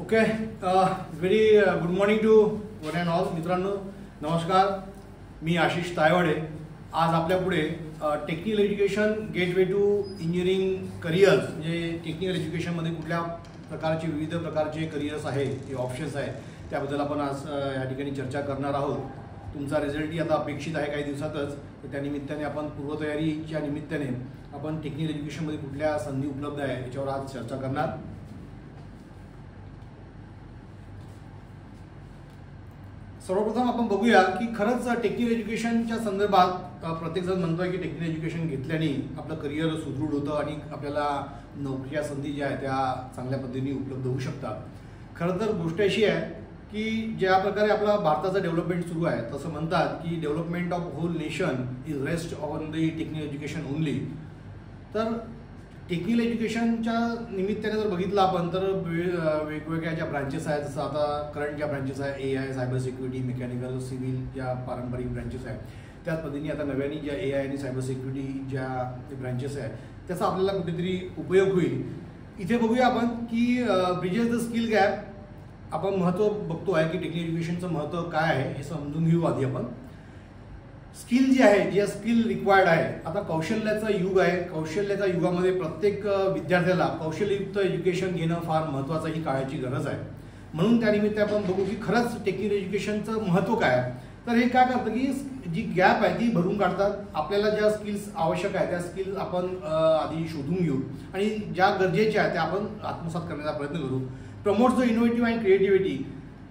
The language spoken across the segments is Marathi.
Okay very good morning to one and all. मित्रांनो नमस्कार, मी आशिष तायवाडे. आज आपल्या पुढे technical education gateway to engineering careers, म्हणजे टेक्निकल एज्युकेशनमध्ये कुठल्या प्रकारचे विविध प्रकारचे करिअर्स आहेत, ते ऑप्शन्स आहेत, त्याबद्दल आपण आज या ठिकाणी चर्चा करणार आहोत. तुमचा रिझल्टही आता अपेक्षित आहे काही दिवसातच, तर त्यानिमित्ताने आपण पूर्वतयारीच्या निमित्ताने आपण टेक्निकल एज्युकेशनमध्ये कुठल्या संधी उपलब्ध आहे याच्यावर आज चर्चा करणार. सर्वप्रथम आपण बघूया की खरंच टेक्निकल एज्युकेशनच्या संदर्भात प्रत्येकजण म्हणतोय की टेक्निकल एज्युकेशन घेतल्याने आपलं करिअर सुदृढ होतं आणि आपल्याला नोकरीच्या संधी ज्या आहेत त्या चांगल्या पद्धतीने उपलब्ध होऊ शकतात. खरं तर गोष्ट अशी आहे की ज्या प्रकारे आपला भारताचं डेव्हलपमेंट सुरू आहे, तसं म्हणतात की development of whole nation is rest on the technical education only. तर टेक्निकल एज्युकेशनच्या निमित्ताने जर बघितलं आपण तर वेगवेगळ्या ज्या ब्रांचेस आहेत, जसं आता करंट ज्या ब्रांचेस आहे AI, cyber security, mechanical, civil, ज्या पारंपरिक ब्रांचेस आहेत, त्याच पद्धतीने आता नव्याने ज्या AI आणि सायबर सिक्युरिटी ज्या ब्रांचेस आहेत त्याचा आपल्याला कुठेतरी उपयोग होईल. इथे बघूया आपण की ब्रिजेस द स्किल गॅप आपण महत्त्व बघतो आहे की टेक्निकल एज्युकेशनचं महत्त्व काय आहे हे समजून घेऊ आधी आपण. स्किल जी आहे, जे स्किल रिक्वायर्ड आहे, आता कौशल्याचं युग आहे. कौशल्याच्या युगामध्ये प्रत्येक विद्यार्थ्याला कौशल्ययुक्त एज्युकेशन घेणं फार महत्त्वाचं, ही काळाची गरज आहे. म्हणून त्यानिमित्त आपण बघू की खरंच टेक्निकल एज्युकेशनचं महत्त्व काय आहे. तर हे काय करतं की जी गॅप आहे ती भरून काढतात. आपल्याला ज्या स्किल्स आवश्यक आहे त्या स्किल्स आपण आधी शोधून घेऊ आणि ज्या गरजेच्या आहेत त्या आपण आत्मसात करण्याचा प्रयत्न करू. Promotes the innovative and creativity.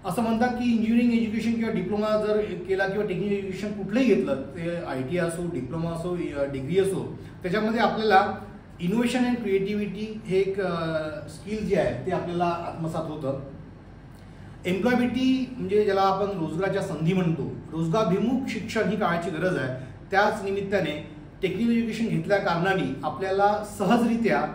असं म्हणतात की इंजिनिअरिंग एज्युकेशन किंवा डिप्लोमा जर केला किंवा टेक्निकल एज्युकेशन कुठलंही घेतलं, ते ITI असो, डिप्लोमा असो, डिग्री असो, त्याच्यामध्ये आपल्याला इनोव्हेशन अँड क्रिएटिव्हिटी हे एक स्किल जे आहे ते आपल्याला आत्मसात होतं. एम्प्लॉयबिलिटी म्हणजे ज्याला आपण रोजगाराच्या संधी म्हणतो, रोजगाराभिमुख शिक्षण ही काळाची गरज आहे. त्याच निमित्ताने टेक्निकल एज्युकेशन घेतल्या कारणाने आपल्याला सहजरित्या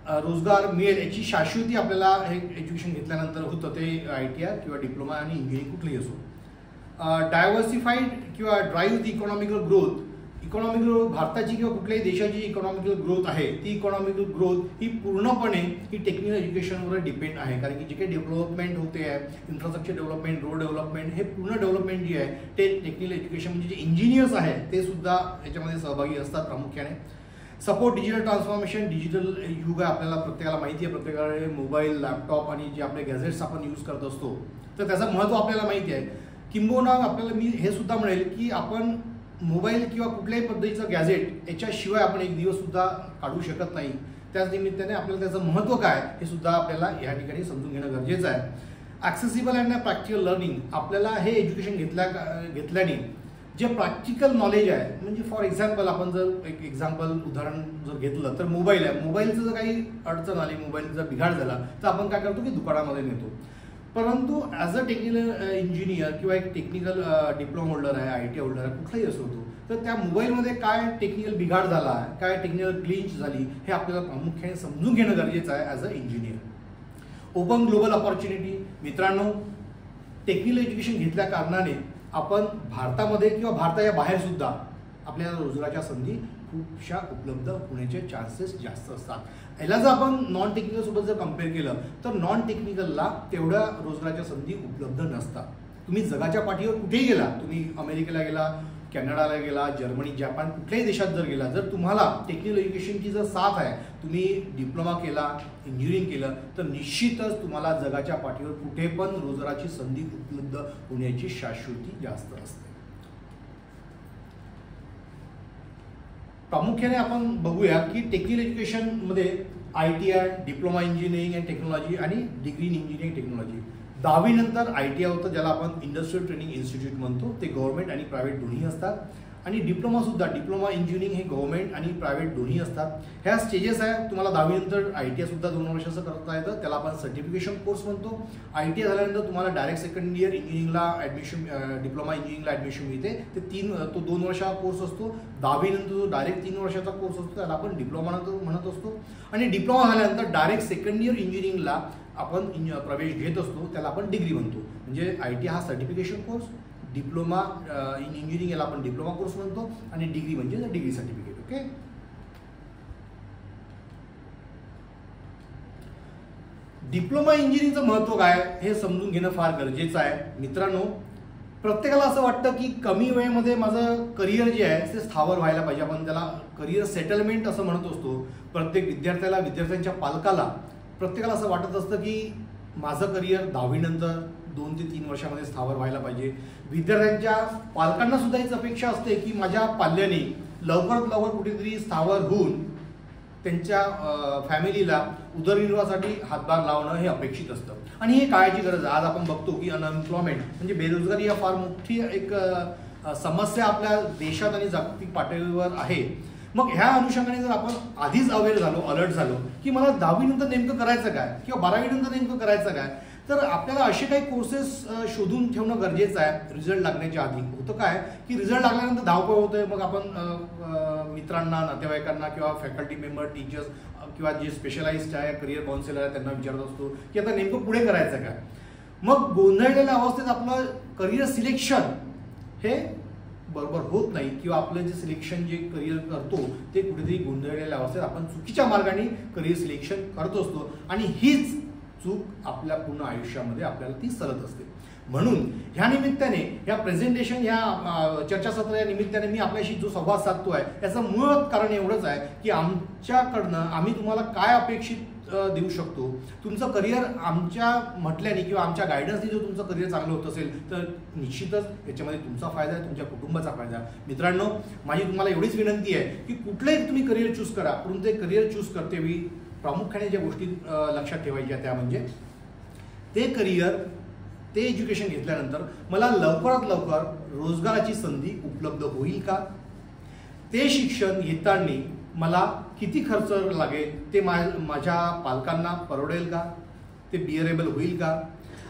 रोजगार मिळेल याची शाश्वती आपल्याला हे एज्युकेशन घेतल्यानंतर होतं, ते ITI किंवा डिप्लोमा आणि इंजिनिअरिंग कुठलंही असो. डायव्हर्सिफाईड किंवा drive the economical growth. Economical भारताची किंवा कुठल्याही देशाची इकॉनॉमिकल ग्रोथ आहे, ती इकॉनॉमिकल ग्रोथ ही पूर्णपणे ही टेक्निकल एज्युकेशनवर डिपेंड आहे. कारण की जे काही डेव्हलपमेंट होते आहे, इन्फ्रास्ट्रक्चर डेव्हलपमेंट, रोड डेव्हलपमेंट, हे पूर्ण डेव्हलपमेंट जे आहे ते टेक्निकल एज्युकेशन म्हणजे जे इंजिनियर्स आहेत ते सुद्धा याच्यामध्ये सहभागी असतात प्रामुख्याने. Support digital transformation. डिजिटल युग आहे, आपल्याला प्रत्येकाला माहिती आहे, प्रत्येकाकडे मोबाईल, लॅपटॉप आणि जे आपले गॅझेट्स आपण यूज करत असतो, तर त्याचं महत्त्व आपल्याला माहिती आहे. किंबहुना आपल्याला मी हे सुद्धा म्हणेल की आपण मोबाईल किंवा कुठल्याही पद्धतीचं गॅझेट याच्याशिवाय आपण एक दिवस सुद्धा काढू शकत नाही. त्याच निमित्ताने आपल्याला त्याचं महत्त्व काय हे सुद्धा आपल्याला या ठिकाणी समजून घेणं गरजेचं आहे. Accessible and practical learning. आपल्याला हे एज्युकेशन घेतल्याने जे प्रॅक्टिकल नॉलेज आहे, म्हणजे फॉर एक्झाम्पल आपण जर एक उदाहरण जर घेतलं तर मोबाईल आहे. मोबाईलचं जर काही अडचण आली, मोबाईल जर बिघाड झाला तर आपण काय करतो की दुकानामध्ये नेतो. परंतु ॲज अ टेक्निकल इंजिनियर किंवा एक टेक्निकल डिप्लोमा होल्डर आहे, ITI होल्डर आहे, कुठलाही असो तो, तर त्या मोबाईलमध्ये काय टेक्निकल बिघाड झाला आहे, काय टेक्निकल ग्लिच झाली, हे आपल्याला प्रामुख्याने समजून घेणं गरजेचं आहे as a engineer. Open global opportunity. मित्रांनो, टेक्निकल एज्युकेशन घेतल्या कारणाने आपण भारतामध्ये किंवा भारताच्या बाहेर सुद्धा आपल्याला रोजगाराच्या संधी खूपशा उपलब्ध होण्याचे चान्सेस जास्त असतात. याला जर आपण नॉन टेक्निकल सोबत जर कम्पेअर केलं तर नॉन टेक्निकलला तेवढ्या रोजगाराच्या संधी उपलब्ध नसतात. तुम्ही जगाच्या पाठीवर कुठेही गेला, तुम्ही अमेरिकेला गेला, कॅनडाला गेला, जर्मनी, जपान, कुठल्याही देशात जर गेला, जर तुम्हाला टेक्निकल एज्युकेशनची जर साथ आहे, तुम्ही डिप्लोमा केला, इंजिनिअरिंग केलं, तर निश्चितच तुम्हाला जगाच्या पाठीवर कुठे पण रोजगाराची संधी उपलब्ध होण्याची शाश्वती जास्त असते. प्रामुख्याने आपण बघूया की टेक्निकल एज्युकेशनमध्ये ITI, diploma engineering and technology आणि डिग्री इन इंजिनिअरिंग टेक्नॉलॉजी. 10वी नंतर ITI होतं, ज्याला आपण इंडस्ट्रियल ट्रेनिंग इन्स्टिट्यूट म्हणतो. ते गव्हर्नमेंट आणि प्रायव्हेट दोन्ही असतात. आणि डिप्लोमासुद्धा, डिप्लोमा इंजिनिअरिंग हे गव्हर्नमेंट आणि प्रायव्हेट दोन्ही असतात. ह्या स्टेजेस आहे. तुम्हाला 10वी नंतर ITI सुद्धा 2 वर्षाचं करता येतं, त्याला आपण सर्टिफिकेशन कोर्स म्हणतो. ITI झाल्यानंतर तुम्हाला डायरेक्ट सेकंड इयर इंजिनिअरिंगला ॲडमिशन, डिप्लोमा इंजिनिअरिंगला ॲडमिशन मिळते. तो 2 वर्षाचा कोर्स असतो. 10वी नंतर जो डायरेक्ट 3 वर्षाचा कोर्स असतो त्याला आपण डिप्लोमा म्हणत असतो. आणि डिप्लोमा झाल्यानंतर डायरेक्ट सेकंड इयर इंजिनिअरिंगला आपण प्रवेश घेत असतो, त्याला आपण डिग्री म्हणतो. म्हणजे ITI हा certification course, diploma in engineering याला आपण डिप्लोमा कोर्स म्हणतो आणि डिग्री म्हणजे डिग्री सर्टिफिकेट. ओके. डिप्लोमा इंजिनिअरिंगचं महत्त्व काय हे समजून घेणं फार गरजेचं आहे. मित्रांनो, प्रत्येकाला असं वाटतं की कमी वेळेमध्ये माझं करिअर जे आहे ते स्थावर व्हायला पाहिजे. आपण त्याला करिअर सेटलमेंट असं म्हणत असतो. प्रत्येक विद्यार्थ्याला, विद्यार्थ्यांच्या पालकाला, प्रत्येकाला असं वाटत असतं की माझं करिअर 10वी नंतर 2 ते 3 वर्षामध्ये स्थावर व्हायला पाहिजे. विद्यार्थ्यांच्या पालकांना सुद्धा हीच अपेक्षा असते की माझ्या पाल्याने लवकरात लवकर कुठेतरी स्थावर होऊन त्यांच्या फॅमिलीला उदरनिर्वाहासाठी हातभार लावणं हे अपेक्षित असतं आणि हे काळाची गरज आहे. आज आपण बघतो की अनएम्प्लॉयमेंट म्हणजे बेरोजगारी हा फार मोठी एक समस्या आपल्या देशात आणि जागतिक पातळीवर आहे. मग ह्या अनुषंगाने जर आपण आधीच अवेअर झालो, अलर्ट झालो की मला 10वी नंतर नेमकं करायचं काय किंवा 12वी नंतर नेमकं करायचं काय, तर आपल्याला असे काही कोर्सेस शोधून ठेवणं गरजेचं आहे रिझल्ट लागण्याच्या आधी. होतं काय की रिझल्ट लागल्यानंतर धावपळ होतंय. मग आपण मित्रांना, नातेवाईकांना किंवा फॅकल्टी मेंबर, टीचर्स किंवा जे स्पेशलाइज्ड आहे, करिअर काउन्सिलर आहे, त्यांना विचारत असतो की आता नेमकं पुढे करायचं काय. मग गोंधळलेल्या अवस्थेत आपलं करिअर सिलेक्शन हे बरोबर होत नाही किंवा आपलं जे सिलेक्शन जे करिअर करतो ते कुठेतरी गोंधळलेल्या अवस्थेत आपण चुकीच्या मार्गाने करिअर सिलेक्शन करत असतो आणि हीच चूक आपल्या पूर्ण आयुष्यामध्ये आपल्याला ती सरत असते. म्हणून ह्या निमित्ताने, ह्या प्रेझेंटेशन, ह्या चर्चासत्र या निमित्ताने मी आपल्याशी जो संवाद साधतोय याचं मूळ कारण एवढंच आहे की आमच्याकडनं आम्ही तुम्हाला काय अपेक्षित देऊ शकतो. तुमचं करिअर आमच्या म्हटल्याने किंवा आमच्या गायडन्सने जर तुमचं करिअर चांगलं होत असेल तर निश्चितच याच्यामध्ये तुमचा फायदा आहे, तुमच्या कुटुंबाचा फायदा आहे. मित्रांनो, माझी तुम्हाला एवढीच विनंती आहे की कुठलंही तुम्ही करिअर चूज करा, परंतु ते करिअर चूज करतेवेळी प्रामुख्याने ज्या गोष्टी लक्षात ठेवायच्या त्या म्हणजे ते करिअर, ते एज्युकेशन घेतल्यानंतर मला लवकरात लवकर रोजगाराची संधी उपलब्ध होईल का, ते शिक्षण घेताना मला किती खर्च लागेल, ते माझ्या पालकांना परवडेल का, ते बिअरेबल होईल का,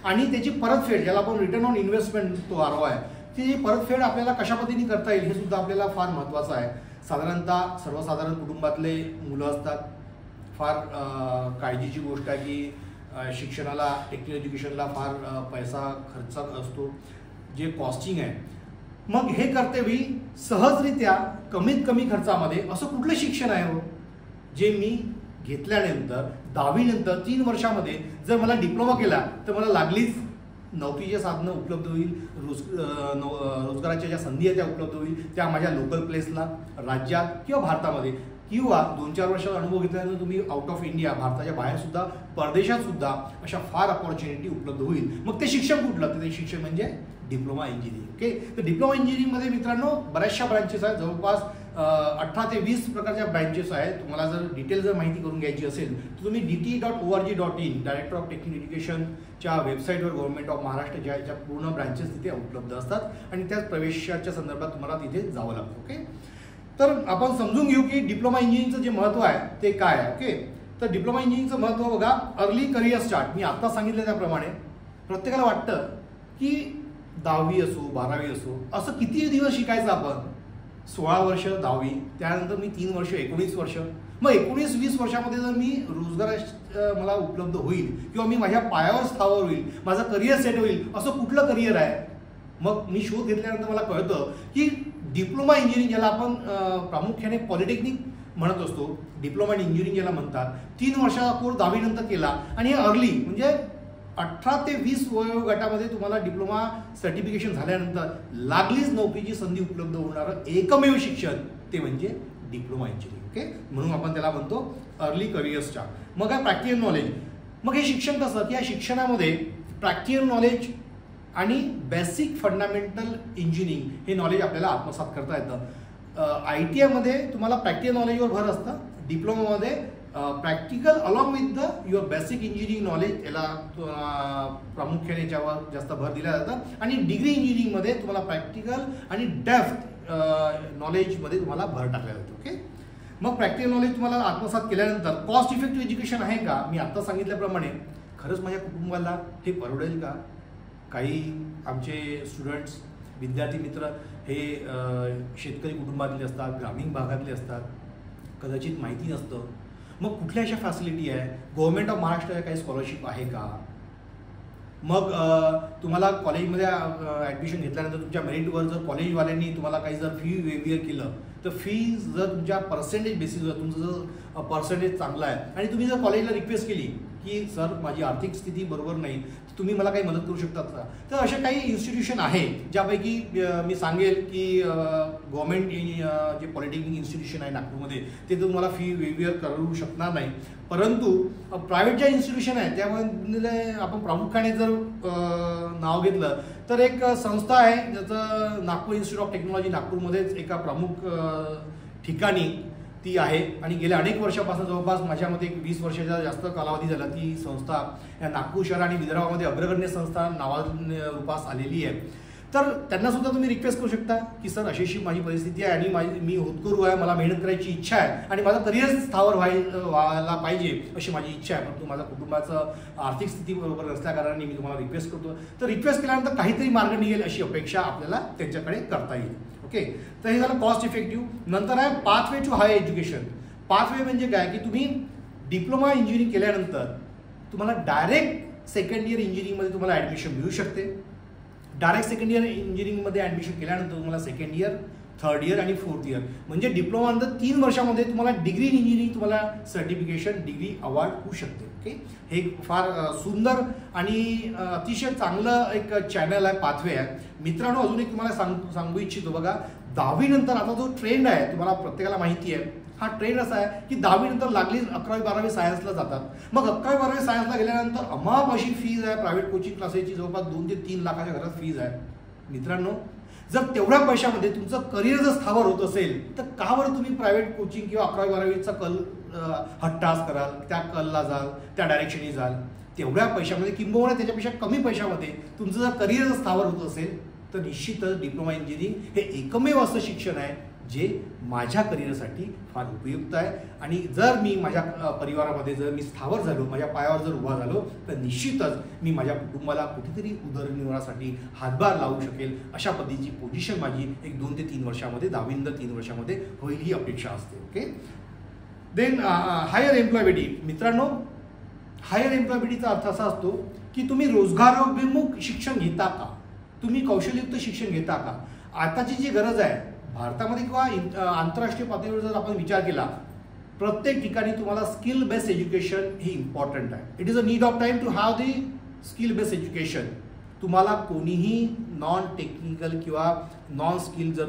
आणि त्याची परतफेड, ज्याला आपण रिटर्न ऑन इन्व्हेस्टमेंट तो ROI, ती परतफेड आपल्याला कशा पद्धतीने करता येईल हे सुद्धा आपल्याला फार महत्त्वाचं आहे. साधारणतः सर्वसाधारण कुटुंबातले मुलं असतात. फार काळजीची गोष्ट आहे की शिक्षणाला, टेक्निकल एज्युकेशनला फार पैसा खर्च असतो, जे कॉस्टिंग आहे. मग हे करतेवेळी सहजरित्या कमीत कमी खर्चामध्ये असं कुठलं शिक्षण आहे हो जे मी घेतल्यानंतर 10वी नंतर 3 वर्षामध्ये जर मला डिप्लोमा केला तर मला लागलीच नोकरीचे साधनं उपलब्ध होईल, रोजगाराच्या ज्या संधी आहेत त्या उपलब्ध होईल, त्या माझ्या लोकल प्लेसला, राज्यात किंवा भारतामध्ये, किंवा 2-4 वर्षाचा अनुभव घेतल्यानंतर तुम्ही आउट ऑफ इंडिया, भारताच्या बाहेर सुद्धा, परदेशात सुद्धा अशा फार अपॉर्च्युनिटी उपलब्ध होईल. मग ते शिक्षण कुठलं, तर ते शिक्षण म्हणजे डिप्लोमा इंजिनिअरिंग. ओके, तर डिप्लोमा इंजिनिअरिंगमध्ये मित्रांनो बऱ्याचशा ब्रांचेस आहेत, जवळपास 18 ते 20 प्रकारच्या ब्रँचेस आहेत. तुम्हाला जर डिटेल जर माहिती करून घ्यायची असेल तर तुम्ही DTE.org.in, डायरेक्टर ऑफ टेक्निकल एज्युकेशनच्या वेबसाईटवर गव्हर्नमेंट ऑफ महाराष्ट्र ज्या पूर्ण ब्रँचेस तिथे उपलब्ध असतात आणि त्याच प्रवेशाच्या संदर्भात तुम्हाला तिथे जावं लागतं. ओके, तर आपण समजून घेऊ की डिप्लोमा इंजिनिअरिंगचं जे महत्त्व आहे ते काय आहे. ओके, तर डिप्लोमा इंजिनिअरिंगचं महत्त्व बघा, अर्ली करिअर स्टार्ट. मी आता सांगितलं त्याप्रमाणे प्रत्येकाला वाटतं की 10वी असो, 12वी असो, असं किती दिवस शिकायचं आपण. 16 वर्ष 10वी, त्यानंतर मी 3 वर्ष 19 वर्ष, मग 19-20 वर्षामध्ये जर मी रोजगार मला उपलब्ध होईल किंवा मी माझ्या पायावर स्थावर होईल, माझं करिअर सेट होईल, असं कुठलं करिअर आहे. मग मी शोध घेतल्यानंतर मला कळतं की डिप्लोमा इंजिनिअरिंग, ज्याला आपण प्रामुख्याने पॉलिटेक्निक म्हणत असतो, डिप्लोमा इन इंजिनिअरिंग ज्याला म्हणतात, 3 वर्षाचा कोर्स 10वी नंतर केला आणि अर्ली म्हणजे 18 ते 20 वयोगटामध्ये तुम्हाला डिप्लोमा सर्टिफिकेशन झाल्यानंतर लागलीच नोकरीची संधी उपलब्ध होणारं एकमेव शिक्षण ते म्हणजे डिप्लोमा इंजिनिअरिंग. ओके, म्हणून आपण त्याला म्हणतो अर्ली करिअर स्टार्ट. मग काय प्रॅक्टिकल नॉलेज. मग हे शिक्षण कसं की या शिक्षणामध्ये प्रॅक्टिकल नॉलेज आणि बेसिक फंडामेंटल इंजिनिअरिंग हे नॉलेज आपल्याला आत्मसात करता येतं. ITIमध्ये तुम्हाला प्रॅक्टिकल नॉलेजवर भर असतं, डिप्लोमामध्ये practical along with the your basic engineering knowledge याला प्रामुख्याने याच्यावर जास्त भर दिला जातं. आणि डिग्री इंजिनिअरिंगमध्ये तुम्हाला प्रॅक्टिकल आणि डेप्थ नॉलेजमध्ये तुम्हाला भर टाकला जातो. ओके, मग प्रॅक्टिकल नॉलेज तुम्हाला आत्मसात केल्यानंतर कॉस्ट इफेक्टिव्ह एज्युकेशन आहे का, मी आत्ता सांगितल्याप्रमाणे खरंच माझ्या कुटुंबाला हे परवडेल का. काही आमचे स्टुडंट्स, विद्यार्थी मित्र हे शेतकरी कुटुंबातले असतात, ग्रामीण भागातले असतात, कदाचित माहिती नसतं. मग कुठल्या अशा फॅसिलिटी आहे, गव्हर्नमेंट ऑफ महाराष्ट्र काही स्कॉलरशिप आहे का. मग तुम्हाला कॉलेजमध्ये ॲडमिशन घेतल्यानंतर तुमच्या मेरिटवर जर कॉलेजवाल्यांनी तुम्हाला काही जर फी वेवियर केलं तर फी जर तुमच्या पर्सेंटेज बेसिसवर, तुमचं जर पर्सेंटेज चांगला आहे आणि तुम्ही जर कॉलेजला रिक्वेस्ट केली की सर माझी आर्थिक स्थिती बरोबर नाही, तुम्ही मला काही मदत करू शकतात का? तर असे काही इन्स्टिट्यूशन आहे ज्यापैकी मी सांगेल की गव्हर्नमेंट जे पॉलिटेक्निक इन्स्टिट्यूशन आहे नागपूरमध्ये ते तुम्हाला फी वेव्हिअर करू शकणार नाही, परंतु प्रायव्हेट ज्या इन्स्टिट्यूशन आहे त्यामध्ये आपण प्रामुख्याने जर नाव घेतलं तर एक संस्था आहे ज्याचं नागपूर इन्स्टिट्यूट ऑफ टेक्नॉलॉजी नागपूरमध्येच एका प्रमुख ठिकाणी ती आहे आणि गेल्या अनेक वर्षापासून जवळपास माझ्या मते 20 वर्षाचा जास्त कालावधी झाला ती संस्था या नागपूर शहर आणि विदर्भामध्ये अग्रगण्य संस्था नावारूपास आलेली आहे. तर त्यांना सुद्धा तुम्ही रिक्वेस्ट करू शकता की सर अशी माझी परिस्थिती आहे आणि मी होतकरू आहे, मला मेहनत करायची इच्छा आहे आणि माझं करिअर स्थावर व्हायला पाहिजे अशी माझी इच्छा आहे, परंतु माझ्या कुटुंबाचं आर्थिक स्थिती बरोबर नसल्याकारणाने मी तुम्हाला रिक्वेस्ट करतो. तर रिक्वेस्ट केल्यानंतर काहीतरी मार्ग निघेल अशी अपेक्षा आपल्याला त्यांच्याकडे करता येईल. ओके, तर हे झालं कॉस्ट इफेक्टिव्ह. नंतर आहे pathway to higher education. Pathway म्हणजे काय की तुम्ही डिप्लोमा इंजिनिअरिंग केल्यानंतर तुम्हाला डायरेक्ट सेकंड इयर इंजिनिअरिंगमध्ये तुम्हाला ॲडमिशन मिळू शकते. डायरेक्ट सेकंड इयर इंजिनिअरिंगमध्ये ॲडमिशन केल्यानंतर तुम्हाला सेकंड इयर, थर्ड इयर आणि फोर्थ इयर म्हणजे डिप्लोमा नंतर 3 वर्षामध्ये तुम्हाला डिग्री इन इंजिनिअरिंग तुम्हाला सर्टिफिकेशन डिग्री अवॉर्ड होऊ शकते. ओके, हे फार सुंदर आणि अतिशय चांगलं एक चॅनल आहे, पाथवे आहे. मित्रांनो अजून एक तुम्हाला सांगू इच्छितो बघा, 10वी नंतर आता जो ट्रेंड आहे तुम्हाला प्रत्येकाला माहिती आहे, हा ट्रेंड असा आहे की 10वी नंतर लागली 11वी 12वी सायन्सला जातात. मग 11वी 12वी सायन्सला गेल्यानंतर अमाप अशी फीज आहे प्रायव्हेट कोचिंग क्लासेसची, जवळपास 2 ते 3 लाखाच्या घरात फीज आहे. मित्रांनो जर तेवढ्या पैशामध्ये तुमचं करिअर जर स्थावर होत असेल तर का बरं तुम्ही प्रायव्हेट कोचिंग किंवा 11वी 12वीचा कल हट्टास कराल, त्या कलला जाल, त्या डायरेक्शननी जाल? तेवढ्या पैशामध्ये किंबहुना त्याच्यापेक्षा कमी पैशामध्ये तुमचं जर करिअर जर स्थावर होत असेल तर निश्चितच डिप्लोमा इंजिनिअरिंग हे एकमेव असं शिक्षण आहे जे माझ्या करिअरसाठी फार उपयुक्त आहे. आणि जर मी माझ्या परिवारामध्ये जर मी स्थावर झालो, माझ्या पायावर जर उभा झालो तर निश्चितच मी माझ्या कुटुंबाला कुठेतरी उदरनिर्वाहासाठी हातभार लावू शकेल अशा पद्धतीची पोझिशन माझी एक 2 ते 3 वर्षामध्ये, 10वी नंतर 3 वर्षामध्ये होईल ही अपेक्षा असते. Okay, then higher employability. मित्रांनो हायर एम्प्लॉयबिलिटीचा अर्थ असा असतो की तुम्ही रोजगारोन्मुख शिक्षण घेता का, तुम्ही कौशल्ययुक्त शिक्षण घेता का. आताची जी गरज आहे भारतामध्ये किंवा आंतरराष्ट्रीय पातळीवर जर आपण विचार केला, प्रत्येक ठिकाणी तुम्हाला स्किल बेस्ड एज्युकेशन हे इम्पॉर्टंट आहे. It is a need of time to have the skill based education. तुम्हाला कोणीही नॉन टेक्निकल किंवा नॉन स्किल जर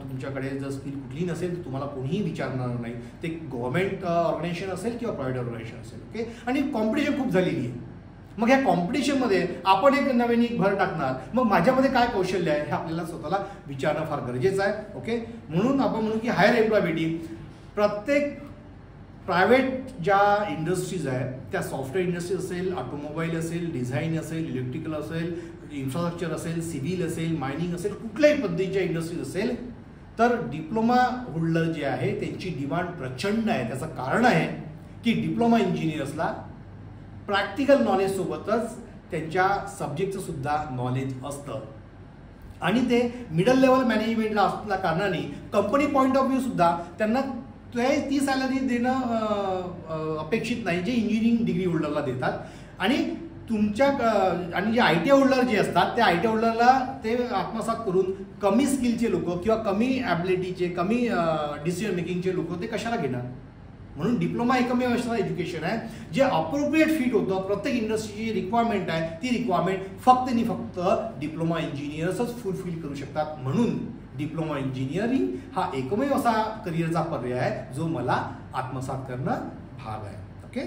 तुमच्याकडे जर स्किल कुठली नसेल तर तुम्हाला कोणीही विचारणार नाही, ते गव्हर्नमेंट ऑर्गनायझेशन असेल किंवा प्रायव्हेट ऑर्गनायझेशन असेल. ओके, आणि कॉम्पिटिशन खूप झालेली आहे. मग ह्या कॉम्पिटिशनमध्ये आपण एक नवीन भर टाकणार, मग माझ्यामध्ये काय कौशल्य आहे हे आपल्याला स्वतःला विचारणं फार गरजेचं आहे. ओके, म्हणून आपण म्हणू की हायर एम्प्लॉयबिलिटी प्रत्येक प्रायव्हेट ज्या इंडस्ट्रीज आहेत त्या सॉफ्टवेअर इंडस्ट्री असेल, ऑटोमोबाईल असेल, डिझाईन असेल, इलेक्ट्रिकल असेल, इन्फ्रास्ट्रक्चर असेल, सिव्हिल असेल, मायनिंग असेल, कुठल्याही पद्धतीच्या इंडस्ट्रीज असेल तर डिप्लोमा होल्डर जे आहे त्यांची डिमांड प्रचंड आहे. त्याचं कारण आहे की डिप्लोमा इंजिनियर्सला प्रॅक्टिकल नॉलेजसोबतच त्यांच्या सब्जेक्टचं सुद्धा नॉलेज असतं आणि ते मिडल लेवल मॅनेजमेंटला असल्या कारणाने कंपनी पॉईंट ऑफ व्ह्यू सुद्धा त्यांना ती सॅलरी देणं अपेक्षित नाही जे इंजिनिअरिंग डिग्री होल्डरला देतात. आणि तुमच्या आणि जे ITI होल्डर जे असतात त्या ITI होल्डरला ते आत्मसात करून कमी स्किलचे लोक किंवा कमी ॲबिलिटीचे, कमी डिसिजन मेकिंगचे लोक ते कशाला घेणार. म्हणून डिप्लोमा एकमेव असं एज्युकेशन आहे जे अप्रोप्रिएट फिट होतं. प्रत्येक इंडस्ट्रीची रिक्वायरमेंट आहे ती रिक्वायरमेंट फक्त आणि फक्त डिप्लोमा इंजिनियर्सच फुलफिल करू शकतात. म्हणून डिप्लोमा इंजिनिअरिंग हा एकमेव असा करिअरचा पर्याय आहे जो मला आत्मसात करणं भाग आहे. Okay,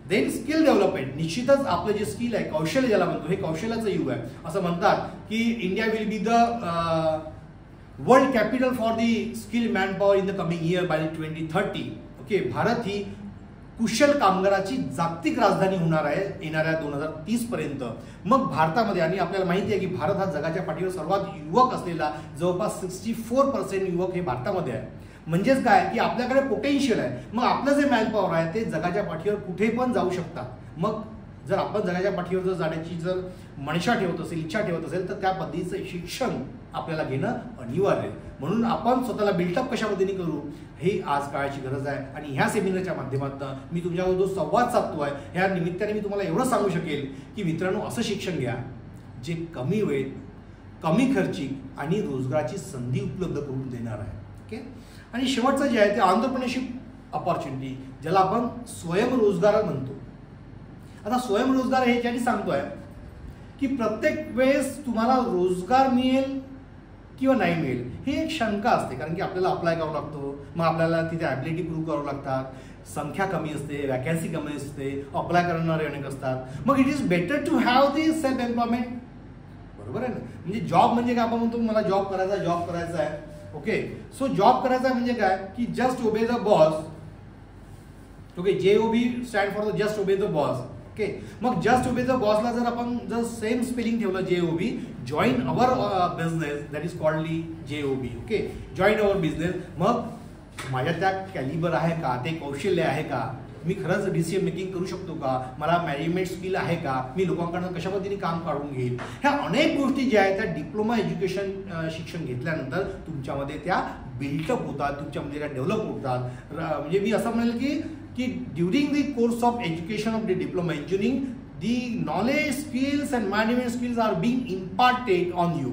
then skill development. निश्चितच आपलं जे स्किल आहे, कौशल्य ज्याला म्हणतो, हे कौशल्याचं युग आहे. असं म्हणतात की India will be the world capital for the skill man power in the coming year by 2030. Okay, Bharat ही कुशल कामगाराची जागतिक राजधानी होणार आहे येणाऱ्या 2030 पर्यंत. मग भारतामध्ये, आणि आपल्याला माहिती आहे की भारत हा जगाच्या पाठीवर सर्वात युवक असलेला, जवळपास 64% युवक हे भारतामध्ये आहे. म्हणजेच काय की आपल्याकडे पोटेन्शियल आहे. मग आपलं जे मॅन पॉवर आहे ते जगाच्या पाठीवर कुठे पण जाऊ शकतात. मग जर आपण जगाच्या पाठीवर जर जाण्याची जर मनशा ठेवत असेल, इच्छा ठेवत असेल तर त्या पद्धतीचं शिक्षण आपल्याला घेणं अनिवार्य आहे. म्हणून आपण स्वतःला बिल्टअप कशा पद्धतीने करू हे आज काळाची गरज आहे. आणि ह्या सेमिनारच्या माध्यमातून मी तुमच्यावर जो संवाद साधतो आहे ह्या निमित्ताने मी तुम्हाला एवढं सांगू शकेल की मित्रांनो, असं शिक्षण घ्या जे कमी वेळेत, कमी खर्चिक आणि रोजगाराची संधी उपलब्ध करून देणार आहे. ओके, आणि शेवटचं जे आहे ते एंटरप्रेन्योरशिप अपॉर्च्युनिटी, ज्याला आपण स्वयंरोजगार म्हणतो. आता स्वयंरोजगार हे ज्यासाठी सांगतोय की प्रत्येक वेळेस तुम्हाला रोजगार मिळेल किंवा नाही मिळेल ही एक शंका असते, कारण की आपल्याला अप्लाय करावं लागतो, मग आपल्याला तिथे ॲबिलिटी प्रूव्ह करावं लागतात, संख्या कमी असते, वॅकन्सी कमी असते, अप्लाय करणारे अनेक असतात. मग it is better to have the self employment. बरोबर आहे ना. म्हणजे जॉब म्हणजे काय, आपण म्हणतो मला जॉब करायचा आहे. ओके, सो जॉब करायचा म्हणजे काय की just obey the boss. Okay, JOB stand for the just obey the boss. Okay, मग जस्ट ओबे द बॉसला जर सेम स्पेलिंग ठेवलं JOB, join our business, that is called JOB. Okay, join our business. मग माझ्या त्या कॅलिबर आहे का, ते कौशल्य आहे का, मी खरंच डिसिजन मेकिंग करू शकतो का, मला मॅनेजमेंट स्किल आहे का, मी लोकांकडून कशा पद्धतीने काम काढून घेईल, ह्या अनेक गोष्टी ज्या आहेत त्या डिप्लोमा एज्युकेशन शिक्षण घेतल्यानंतर तुमच्यामध्ये त्या बिल्टअप होतात, तुमच्यामध्ये त्या डेव्हलप होतात. म्हणजे मी असं म्हणेल की during the course of education of the diploma engineering the knowledge, skills and management skills are being imparted on you.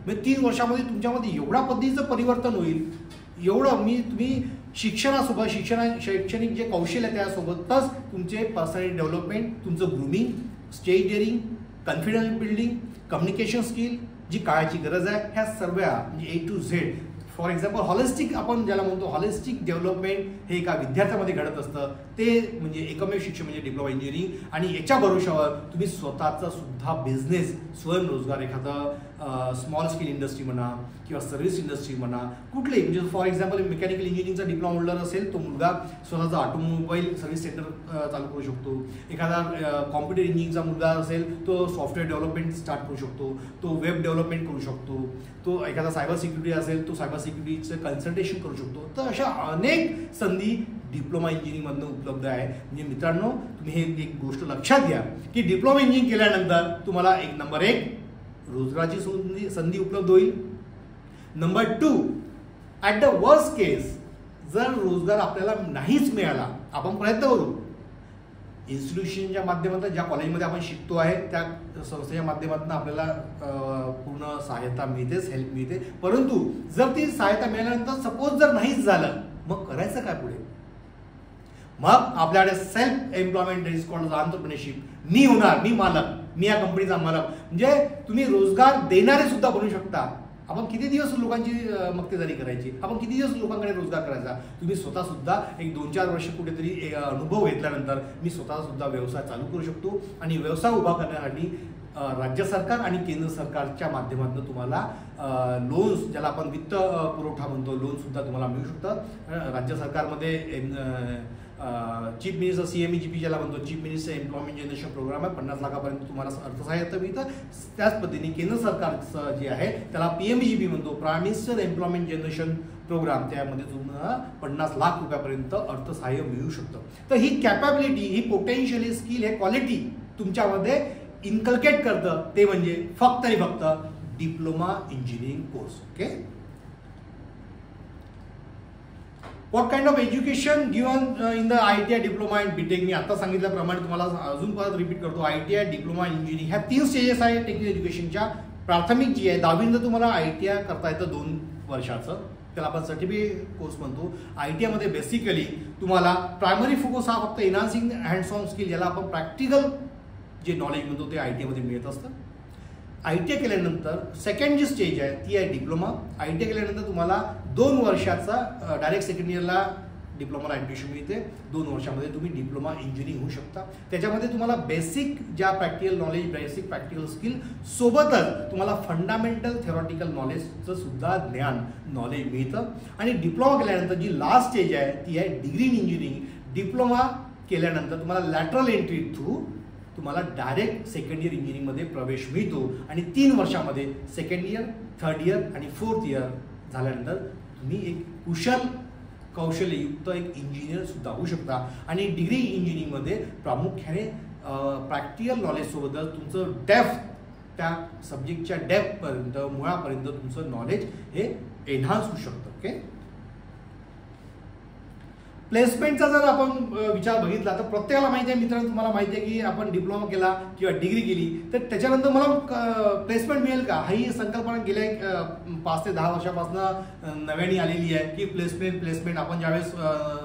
म्हणजे 3 वर्षामध्ये तुमच्यामध्ये एवढा पद्धतीचं परिवर्तन होईल, एवढं तुम्ही शिक्षणासोबत शैक्षणिक जे कौशल्य आहे त्यासोबतच तुमचे पर्सनॅलिटी डेव्हलपमेंट, तुमचं grooming, stage daring, confidence building, communication skill जी काळाची गरज आहे, ह्या सर्व म्हणजे A to Z. For example holistic, आपण ज्याला म्हणतो हॉलिस्टिक डेव्हलपमेंट, हे एका विद्यार्थ्यामध्ये घडत असतं. ते म्हणजे एकमेव शिक्षण म्हणजे डिप्लोमा इंजिनिअरिंग. आणि याच्या भरोशावर तुम्ही स्वतःचा सुद्धा बिझनेस, स्वयंरोजगार, एखादं स्मॉल स्केल इंडस्ट्री म्हणा किंवा सर्व्हिस इंडस्ट्री म्हणा, कुठलेही म्हणजे फॉर एक्झाम्पल मेकॅनिकल इंजिनिअरिंगचा डिप्लोमा होल्डर असेल तो मुलगा स्वतःचा ऑटोमोबाईल सर्व्हिस सेंटर चालू करू शकतो. एखादा कॉम्प्युटर इंजिनिअरिंगचा मुलगा असेल तो सॉफ्टवेअर डेव्हलपमेंट स्टार्ट करू शकतो, तो वेब डेव्हलपमेंट करू शकतो, तो एखादा सायबर सिक्युरिटी असेल तो सायबर सिक्युरिटीचं कन्सल्टेशन करू शकतो. तर अशा अनेक संधी डिप्लोमा इंजिनिअरिंगमधनं उपलब्ध आहे. म्हणजे मित्रांनो, तुम्ही हे एक गोष्ट लक्षात घ्या की डिप्लोमा इंजिनिअरिंग केल्यानंतर तुम्हाला नंबर 1 रोजगाराची संधी उपलब्ध होईल. नंबर 2, ॲट द वर्स्ट केस जर रोजगार आपल्याला नाहीच मिळाला, आपण प्रयत्न करू. इन्स्टिट्यूशनच्या माध्यमातून, ज्या कॉलेजमध्ये आपण शिकतो आहे त्या संस्थेच्या माध्यमातून आपल्याला पूर्ण सहायता मिळतेच, हेल्प मिळते. परंतु जर ती सहायता मिळाल्यानंतर सपोज जर नाहीच झालं, मग करायचं काय पुढे? मग आपल्याकडे self employment is called entrepreneurship. मी होणार, मी मालक, मी या कंपनीचा मालक. म्हणजे तुम्ही रोजगार देणारे सुद्धा बनू शकता. आपण किती दिवस लोकांची मक्तेदारी करायची, आपण किती दिवस लोकांकडे रोजगार करायचा. तुम्ही स्वतः सुद्धा एक 2-4 वर्ष कुठेतरी अनुभव घेतल्यानंतर मी स्वतः सुद्धा व्यवसाय चालू करू शकतो. आणि व्यवसाय उभा करण्यासाठी राज्य सरकार आणि केंद्र सरकारच्या माध्यमातून तुम्हाला लोन्स, ज्याला आपण वित्त पुरवठा म्हणतो, लोन सुद्धा तुम्हाला मिळू शकतात. राज्य सरकारमध्ये चीफ मिनिस्टर CMEGP ज्याला म्हणतो, chief minister employment generation programme आहे. 50 लाखापर्यंत तुम्हाला अर्थसहाय्य मिळतं. त्याच पद्धतीने केंद्र सरकारचं जे आहे त्याला PMGP म्हणतो, prime minister employment generation programme. त्यामध्ये तुम्हाला 50 लाख रुपयापर्यंत अर्थसहाय्य मिळू शकतं. तर ही कॅपॅबिलिटी, ही पोटेन्शियल, ही स्किल, हे क्वालिटी तुमच्यामध्ये इन्कल्केट करतं, ते म्हणजे फक्त आणि फक्त diploma engineering course. Okay, what kind of education given in the ITI diploma and BTech. मी आता सांगितल्याप्रमाणे तुम्हाला अजून परत रिपीट करतो, ITI डिप्लोमा इंजिनिअरिंग ह्या 3 स्टेजेस आहे टेक्निकल एज्युकेशनच्या. प्राथमिक जी आहे 10वीनंतर तुम्हाला ITI करता येतं 2 वर्षाचं, त्याला आपण सर्टिफिकेट कोर्स म्हणतो. ITI मध्ये बेसिकली तुम्हाला प्रायमरी फोकस हा फक्त एनहान्सिंग हँड्स ऑन स्किल, ज्याला आपण प्रॅक्टिकल जे नॉलेज म्हणतो ते ITI मध्ये मिळत असतं. ITI केल्यानंतर सेकंड जी स्टेज आहे ती आहे डिप्लोमा. ITI केल्यानंतर तुम्हाला 2 वर्षाचा डायरेक्ट सेकंड इयरला डिप्लोमाला ॲडमिशन मिळते. 2 वर्षामध्ये तुम्ही डिप्लोमा इंजिनिअरिंग होऊ शकता. त्याच्यामध्ये तुम्हाला बेसिक ज्या practical knowledge, basic practical skill सोबतच तुम्हाला फंडामेंटल थेरॉटिकल नॉलेजचं सुद्धा नॉलेज मिळतं. आणि डिप्लोमा केल्यानंतर जी लास्ट स्टेज आहे ती आहे डिग्री इन इंजिनिअरिंग. डिप्लोमा केल्यानंतर तुम्हाला लॅटरल एंट्री थ्रू तुम्हाला डायरेक्ट सेकंड इयर इंजिनिअरिंगमध्ये प्रवेश मिळतो. आणि 3 वर्षामध्ये सेकंड इयर, थर्ड इयर आणि फोर्थ इयर झाल्यानंतर तुम्ही एक कुशल कौशल्ययुक्त एक इंजिनियर सुद्धा होऊ शकता. आणि डिग्री इंजिनिअरिंगमध्ये प्रामुख्याने प्रॅक्टिकल नॉलेजसोबतच तुमचं डेप्थ, त्या सब्जेक्टच्या डेप्थपर्यंत, मुळापर्यंत तुमचं नॉलेज हे एनहान्स होऊ शकतं. ओके, प्लेसमेंटचा जर आपण विचार बघितला तर प्रत्येकाला माहिती आहे, मित्रांनो तुम्हाला माहिती आहे की आपण डिप्लोमा केला किंवा डिग्री केली तर त्याच्यानंतर मला प्लेसमेंट मिळेल का, ही संकल्पना गेल्या 5 ते 10 वर्षापासून नव्याने आलेली आहे की प्लेसमेंट आपण ज्यावेळेस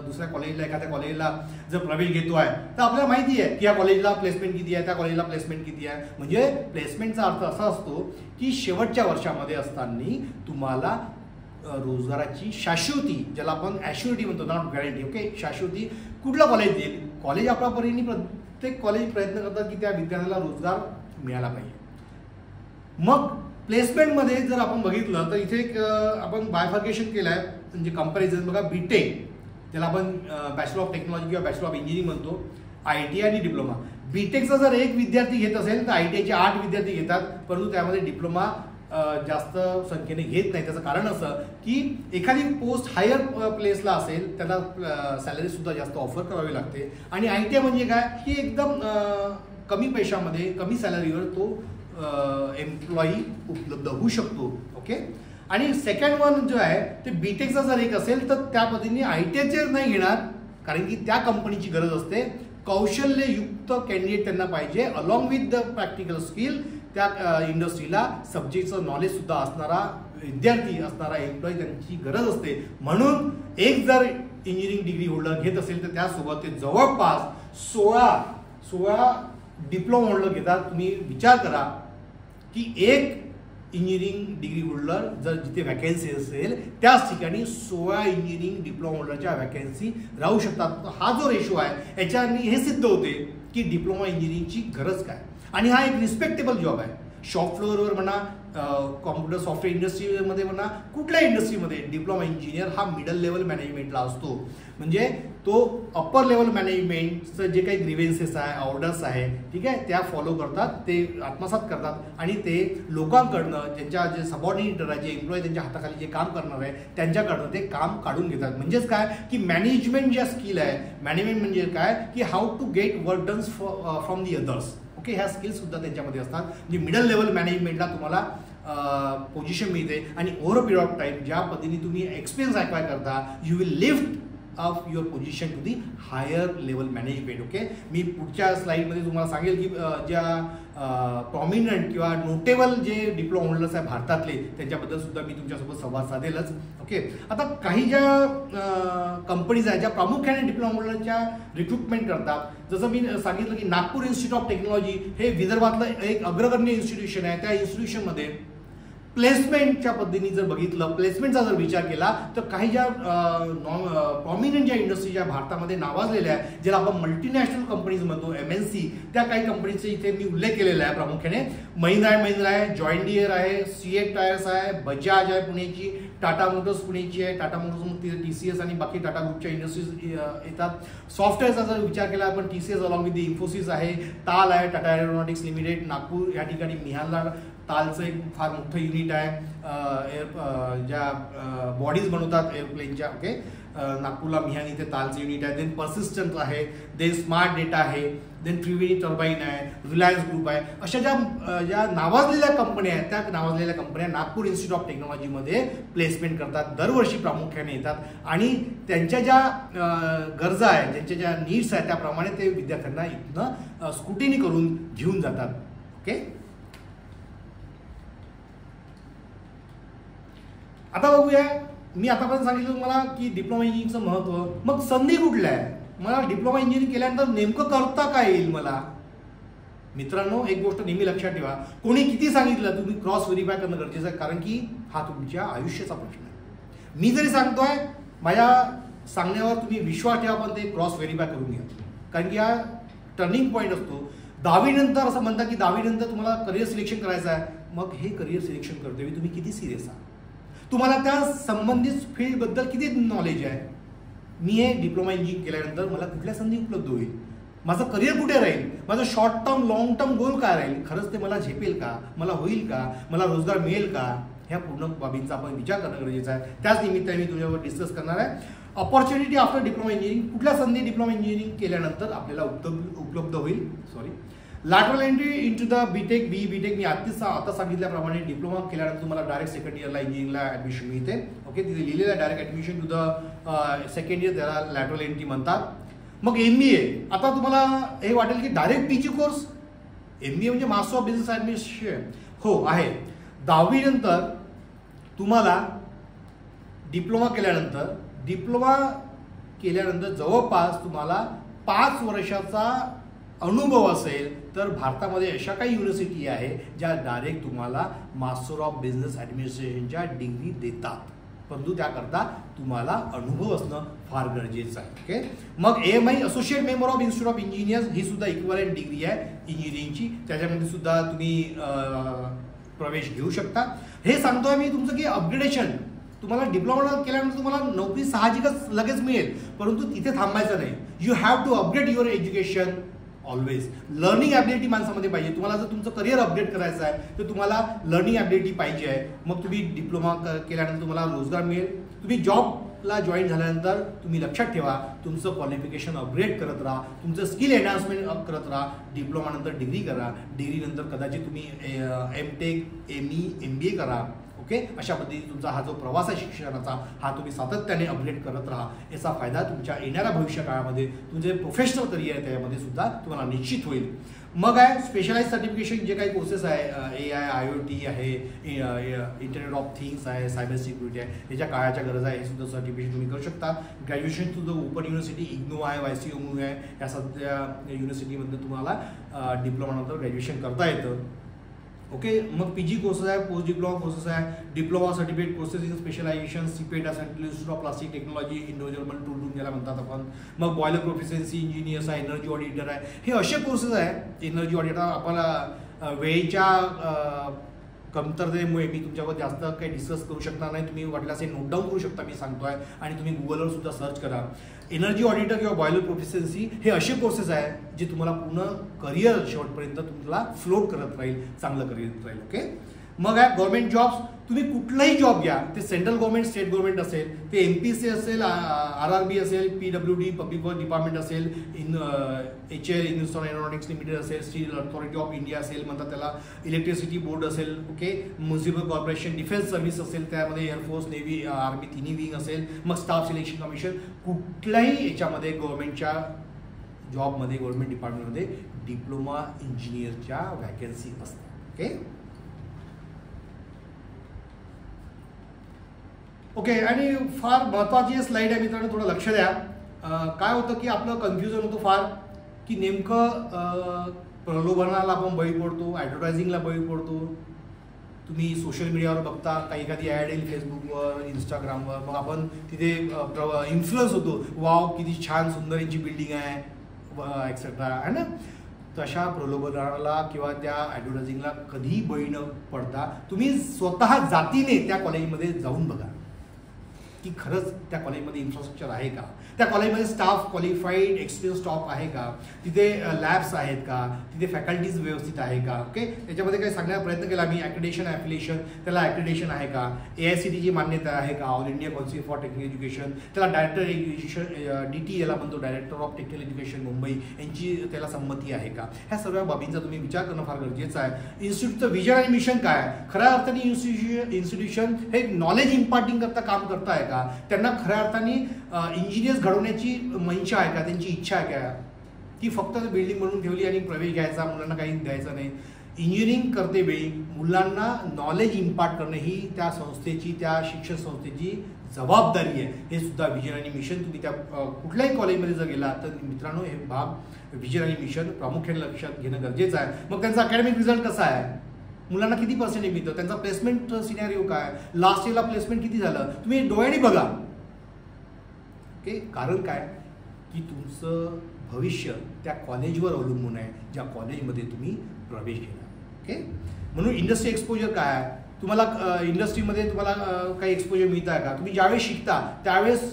दुसऱ्या कॉलेजला एखाद्या कॉलेजला जर प्रवेश घेतो आहे तर आपल्याला माहिती आहे की या कॉलेजला प्लेसमेंट किती आहे, त्या कॉलेजला प्लेसमेंट किती आहे. म्हणजे प्लेसमेंटचा अर्थ असा असतो की शेवटच्या वर्षामध्ये असताना तुम्हाला रोजगाराची शाश्वती, ज्याला आपण ॲश्युरिटी म्हणतो, नॉट गॅरंटी, ओके, शाश्वती. कुठलं कॉलेज देईल, कॉलेज आपल्या परीने प्रत्येक कॉलेज प्रयत्न करतात की त्या विद्यार्थ्याला रोजगार मिळाला पाहिजे. मग प्लेसमेंटमध्ये जर आपण बघितलं तर इथे एक आपण बायफर्केशन केलं आहे, म्हणजे कंपॅरिझन बघा. बीटेक त्याला आपण बॅचलर ऑफ टेक्नॉलॉजी किंवा बॅचलर ऑफ इंजिनिअरिंग म्हणतो, ITI आणि डिप्लोमा. बीटेकचा जर एक विद्यार्थी घेत असेल तर ITIचे 8 विद्यार्थी घेतात, परंतु त्यामध्ये डिप्लोमा जास्त संख्येने घेत नाही. त्याचं कारण असं की एखादी पोस्ट हायर प्लेसला असेल त्याला सॅलरी सुद्धा जास्त ऑफर करावी लागते. आणि ITI म्हणजे काय की एकदम कमी पैशामध्ये कमी सॅलरीवर तो एम्प्लॉई उपलब्ध होऊ शकतो. ओके. आणि सेकंड वन जो आहे ते बीटेकचा जर एक असेल तर त्या पद्धतीने ITIचे नाही घेणार, कारण की त्या कंपनीची गरज असते कौशल्ययुक्त कॅन्डिडेट त्यांना पाहिजे, along with the practical skill. त्या इंडस्ट्रीला सब्जेक्टचं नॉलेज सुद्धा असणारा विद्यार्थी, असणारा एम्प्लॉई त्यांची गरज असते. म्हणून एक जर इंजिनिअरिंग डिग्री होल्डर घेत असेल तर त्यासोबत ते जवळपास 16 डिप्लोमा होल्डर घेतात. तुम्ही विचार करा की एक इंजिनिअरिंग डिग्री होल्डर जर जिथे वॅकन्सी असेल त्याच ठिकाणी 16 इंजिनिअरिंग डिप्लोमा होल्डरच्या वॅकन्सी राहू शकतात. हा जो रेशो आहे याच्याने हे सिद्ध होते की डिप्लोमा इंजिनिअरिंगची गरज काय. आणि हा एक रिस्पेक्टेबल जॉब आहे. शॉप फ्लोअरवर म्हणा, कॉम्प्युटर सॉफ्टवेअर इंडस्ट्रीमध्ये म्हणा, कुठल्या इंडस्ट्रीमध्ये डिप्लोमा इंजिनियर हा मिडल लेवल मॅनेजमेंटला असतो. म्हणजे तो अप्पर लेवल मॅनेजमेंटचं जे काही ग्रीव्हन्सेस आहे, ऑर्डर्स आहे, ठीक आहे, त्या फॉलो करतात, ते आत्मसात करतात आणि ते लोकांकडनं ज्यांच्या जे सबऑर्डिनेटर आहे, जे एम्प्लॉई त्यांच्या हाताखाली जे काम करणार आहे त्यांच्याकडनं ते काम काढून घेतात. म्हणजेच काय की मॅनेजमेंट ज्या स्किल आहे, मॅनेजमेंट म्हणजे काय की how to get work done from the others. Okay. ह्या स्किल्स सुद्धा त्यांच्यामध्ये असतात. म्हणजे मिडल लेवल मॅनेजमेंटला तुम्हाला पोझिशन मिळते आणि over a period of time ज्या पद्धतीने तुम्ही एक्सपिरियन्स ॲक्वायर करता, you will lift off your position to the higher level management. Okay. मी पुढच्या स्लाईडमध्ये तुम्हाला सांगेल की ज्या प्रॉमिनंट किंवा नोटेबल जे डिप्लोमा होल्डर्स आहे भारतातले त्यांच्याबद्दल सुद्धा मी तुमच्यासोबत संवाद साधेलच. ओके. आता काही ज्या कंपनीज आहेत ज्या प्रामुख्याने डिप्लोमा होल्डरच्या रिक्रुटमेंट करतात, जसं मी सांगितलं की नागपूर इन्स्टिट्यूट ऑफ टेक्नॉलॉजी हे विदर्भातलं एक अग्रगण्य इन्स्टिट्यूशन आहे. त्या इन्स्टिट्यूशनमध्ये प्लेसमेंटच्या पद्धतीने जर बघितलं, प्लेसमेंटचा जर विचार केला तर काही ज्या प्रॉमिनंट ज्या इंडस्ट्री ज्या भारतामध्ये नावाजलेल्या आहेत, ज्याला आपण मल्टीनॅशनल कंपनीज म्हणतो, MNC, त्या काही कंपनीचे इथे मी उल्लेख केलेला आहे. प्रामुख्याने महिंद्रा आहे, जॉइन डिअर आहे, सीएट टायर्स आहे, बजाज आहे पुण्याची, टाटा मोटर्स पुण्याची आहे, टाटा मोटर्स TCS आणि बाकी टाटा ग्रुपच्या इंडस्ट्रीज येतात. सॉफ्टवेअरचा जर विचार केला आपण TCS along with the Infosys आहे, टाल आहे, टाटा एरोनॉटिक्स लिमिटेड, नागपूर या ठिकाणी मिहानला टालचं एक फार मोठं युनिट आहे, ज्या बॉडीज बनवतात एअरप्लेनच्या. ओके. नागपूरला मिहान इथे तालचं युनिट आहे. देन पर्सिस्टंट आहे, देन स्मार्ट डेटा आहे, देन त्रिवेणी टर्बाईन आहे, रिलायन्स ग्रुप आहे. अशा ज्या नावाजलेल्या कंपन्या आहेत त्या नावाजलेल्या कंपन्या नागपूर इन्स्टिट्यूट ऑफ टेक्नॉलॉजीमध्ये प्लेसमेंट करतात, दरवर्षी प्रामुख्याने येतात आणि त्यांच्या ज्या गरजा आहेत, ज्यांच्या ज्या नीड्स आहेत त्याप्रमाणे ते विद्यार्थ्यांना इथनं स्क्रुटिनी करून घेऊन जातात. ओके. आता बघूया, मी आतापर्यंत सांगितलं तुम्हाला की डिप्लोमा इंजिनिअरिंगचं महत्त्व. मग संधी कुठल्या आहे, मला डिप्लोमा इंजिनिअरिंग केल्यानंतर नेमकं करता काय येईल मला. मित्रांनो, एक गोष्ट नेहमी लक्षात ठेवा, कोणी किती सांगितलं तुम्ही क्रॉस व्हेरीफाय करणं गरजेचं आहे, कारण की हा तुमच्या आयुष्याचा प्रश्न आहे. मी जरी सांगतोय, माझ्या सांगण्यावर तुम्ही विश्वास ठेवा, पण ते क्रॉस व्हेरीफाय करून घ्या, कारण की हा टर्निंग पॉईंट असतो. 10वी नंतर असं म्हणतात की 10वी नंतर तुम्हाला करिअर सिलेक्शन करायचं आहे. मग हे करिअर सिलेक्शन करतोय तुम्ही किती सिरियस आहात, तुम्हाला त्या संबंधित फील्डबद्दल किती नॉलेज आहे. मी हे डिप्लोमा इंजिनिअरिंग केल्यानंतर मला कुठल्या संधी उपलब्ध होईल, माझं करिअर कुठे राहील, माझं short term long term goal काय राहील, खरंच ते मला झेपेल का, मला होईल का, मला रोजगार मिळेल का, ह्या पूर्ण बाबींचा आपण विचार करणं गरजेचं आहे. त्याच निमित्ताने मी तुझ्यावर डिस्कस करणार आहे. अपॉर्च्युनिटी आफ्टर डिप्लोमा इंजिनिअरिंग, कुठल्या संधी डिप्लोमा इंजिनिअरिंग केल्यानंतर आपल्याला उपलब्ध होईल. Lateral entry into the BTech BTech मी आता सांगितल्याप्रमाणे डिप्लोमा केल्यानंतर तुम्हाला डायरेक्ट सेकंड इयरला इंजिनिअरिंगला ॲडमिशन मिळते. ओके, तिथे लिहिलेलं आहे direct admission to the second year, त्याला लॅटरल एंट्री म्हणतात. मग MBA, आता तुम्हाला हे वाटेल की डायरेक्ट PG कोर्स, MBA म्हणजे मास्टर ऑफ बिझनेस ॲडमिनिस्ट्रेशन. हो आहे. 10वी नंतर तुम्हाला डिप्लोमा केल्यानंतर जवळपास तुम्हाला 5 वर्षाचा अनुभव असेल तर भारतामध्ये अशा काही युनिव्हर्सिटी आहे ज्या डायरेक्ट तुम्हाला मास्टर ऑफ बिझनेस ॲडमिनिस्ट्रेशनच्या डिग्री देतात, परंतु त्याकरता तुम्हाला अनुभव असणं फार गरजेचं आहे. ओके, मग AMI associate member of institute of engineers ही सुद्धा इक्वलंट डिग्री आहे इंजिनिअरिंगची, त्याच्यामध्ये सुद्धा तुम्ही प्रवेश घेऊ शकता. हे सांगतोय मी तुमचं की अपग्रेडेशन, तुम्हाला डिप्लोमा केल्यानंतर तुम्हाला नोकरी साहजिकच लगेच मिळेल, परंतु तिथे थांबायचं नाही. You have to upgrade your education always. Learning ability माणसामध्ये पाहिजे. तुम्हाला जर तुमचं करिअर अपडेट करायचं आहे तर तुम्हाला लर्निंग ॲबिलिटी पाहिजे आहे. मग तुम्ही डिप्लोमा केल्यानंतर तुम्हाला रोजगार मिळेल. तुम्ही जॉबला जॉईन झाल्यानंतर तुम्ही लक्षात ठेवा, तुमचं क्वालिफिकेशन अपग्रेड करत राहा, तुमचं स्किल एनहान्समेंट करत राहा. डिप्लोमानंतर डिग्री करा, डिग्रीनंतर कदाचित तुम्ही MTech, ME, MBA करा. ओके, अशा पद्धतीने तुमचा हा जो प्रवास आहे शिक्षणाचा, हा तुम्ही सातत्याने अपडेट करत राहा. याचा फायदा तुमच्या येणाऱ्या भविष्य काळामध्ये तुमचे प्रोफेशनल करिअर आहे त्यामध्ये सुद्धा तुम्हाला निश्चित होईल. मग आहे स्पेशलाइज सर्टिफिकेशन, जे काही कोर्सेस आहे, AI, IoT आहे, इंटरनेट ऑफ थिंग्स आहे, सायबर सिक्युरिटी आहे, याच्या काळाच्या गरज आहे, हे सुद्धा सर्टिफिकेशन तुम्ही करू शकता. ग्रॅज्युएशन सुद्धा ओपन युनिव्हर्सिटी, IGNOU आहे, YCMU आहे, या सध्या युनिव्हर्सिटीमध्ये तुम्हाला डिप्लोमानंतर ग्रॅज्युएशन करता येतं. ओके, मग PG कोर्सेस आहे, पोस्ट डिप्लोमा कोर्सेस आहे, diploma certificate courses in specialisation, CPET, central institute of plastic technology, individual tool room ज्याला म्हणतात आपण. मग बॉयलर प्रोफिशियन्सी इंजिनियर्स आहे, एनर्जी ऑडिटर आहे. हे असे कोर्सेस आहेत. एनर्जी ऑडिटर आपल्याला वेळेच्या कमतरतेमुळे मी तुमच्यावर जास्त काही डिस्कस करू शकणार नाही. तुम्ही वाटल्यास हे नोट डाऊन करू शकता, मी सांगतोय, आणि तुम्ही गुगलवर सुद्धा सर्च करा. एनर्जी ऑडिटर किंवा बॉयलर प्रोफिशियन्सी हे असे कोर्सेस आहेत जे तुम्हाला पूर्ण करिअर शेवटपर्यंत तुम्हाला फ्लोट करत राहील, चांगलं करिअर राहील. ओके, मग आहे गव्हर्नमेंट जॉब्स. तुम्ही कुठलाही जॉब घ्या, ते सेंट्रल गव्हर्नमेंट, स्टेट गव्हर्नमेंट असेल, ते MPSC असेल, RRB असेल, PWD पब्लिक वर्क डिपार्टमेंट असेल, HAL हिंदुस्तान एरोनॉटिक्स लिमिटेड असेल, स्टील अथॉरिटी ऑफ इंडिया असेल म्हणतात त्याला, इलेक्ट्रिसिटी बोर्ड असेल, okay, municipal corporation, defence service असेल, त्यामध्ये एअरफोर्स, नेव्ही, आर्मी तिन्ही विंग असेल, मग स्टाफ सिलेक्शन कमिशन, कुठल्याही याच्यामध्ये गव्हर्नमेंटच्या जॉबमध्ये, गव्हर्नमेंट डिपार्टमेंटमध्ये डिप्लोमा इंजिनियरच्या वॅकन्सी असतात. ओके, ओके, आणि फार महत्त्वाची स्लाईड आहे मित्रांनो, थोडं लक्ष द्या. काय होतं की आपलं कन्फ्युजन होतं फार की नेमकं प्रलोभनाला आपण बळी पडतो, ॲडव्हर्टायझिंगला बळी पडतो. तुम्ही सोशल मीडियावर बघता, काही एखादी ॲड येईल फेसबुकवर, इंस्टाग्रामवर, मग आपण तिथे इन्फ्लुअन्स होतो, वाव किती छान सुंदर यांची बिल्डिंग आहे एक्सेट्रा, आहे ना. तशा प्रलोभनाला किंवा त्या ॲडव्हर्टायझिंगला कधीही बळी न पडता तुम्ही स्वतः जातीने त्या कॉलेजमध्ये जाऊन बघा की खरंच त्या कॉलेजमध्ये इन्फ्रास्ट्रक्चर आहे का, त्या कॉलेजमध्ये स्टाफ क्वालिफाईड एक्सपिरियन्स स्टाफ आहे का, तिथे लॅब्स आहेत का, तिथे फॅकल्टीज व्यवस्थित आहे का. ओके, त्याच्यामध्ये काही सांगण्याचा प्रयत्न केला मी. ॲक्रेडिटेशन, ॲफिलिएशन, त्याला ॲक्रेडिटेशन आहे का, AICTEची मान्यता आहे का, all India council for technical education, त्याला डायरेक्टर एज्युकेशन DT याला म्हणतो, director of technical education Mumbai, यांची त्याला संमती आहे का. ह्या सर्व बाबींचा तुम्ही विचार करणं फार गरजेचं आहे. इन्स्टिट्यूटचं विजन आणि मिशन काय, खऱ्या अर्थाने इन्स्टिट्यूशन हे नॉलेज इम्पार्टिंग करता काम करतं आहे का, त्यांना खऱ्या अर्थाने इंजिनियर्स घडवण्याची मंशा आहे का, त्यांची इच्छा आहे का, की फक्त बिल्डिंग बनवून ठेवली आणि प्रवेश घ्यायचा, मुलांना काही द्यायचं नाही. इंजिनिअरिंग करते वेळी मुलांना नॉलेज इम्पार्ट करणं ही त्या संस्थेची, त्या शिक्षण संस्थेची जबाबदारी आहे. हे सुद्धा विजन आणि मिशन तुम्ही त्या कुठल्याही कॉलेजमध्ये जर गेला तर मित्रांनो हे भाग विजन आणि मिशन प्रामुख्याने लक्षात घेणं गरजेचं आहे. मग त्यांचा अकॅडमिक रिझल्ट कसा आहे, मुलांना किती पर्सेंटेज मिळतं, त्यांचा प्लेसमेंट सिनॅरिओ काय, लास्ट इयरला प्लेसमेंट किती झालं, तुम्ही डोळ्याने बघा. ओके, कारण काय की तुमचं भविष्य त्या कॉलेजवर अवलंबून आहे ज्या कॉलेजमध्ये तुम्ही प्रवेश केला. ओके, म्हणून इंडस्ट्री एक्सपोजर काय आहे, तुम्हाला इंडस्ट्रीमध्ये तुम्हाला काही एक्सपोजर मिळत आहे का, तुम्ही ज्यावेळेस शिकता त्यावेळेस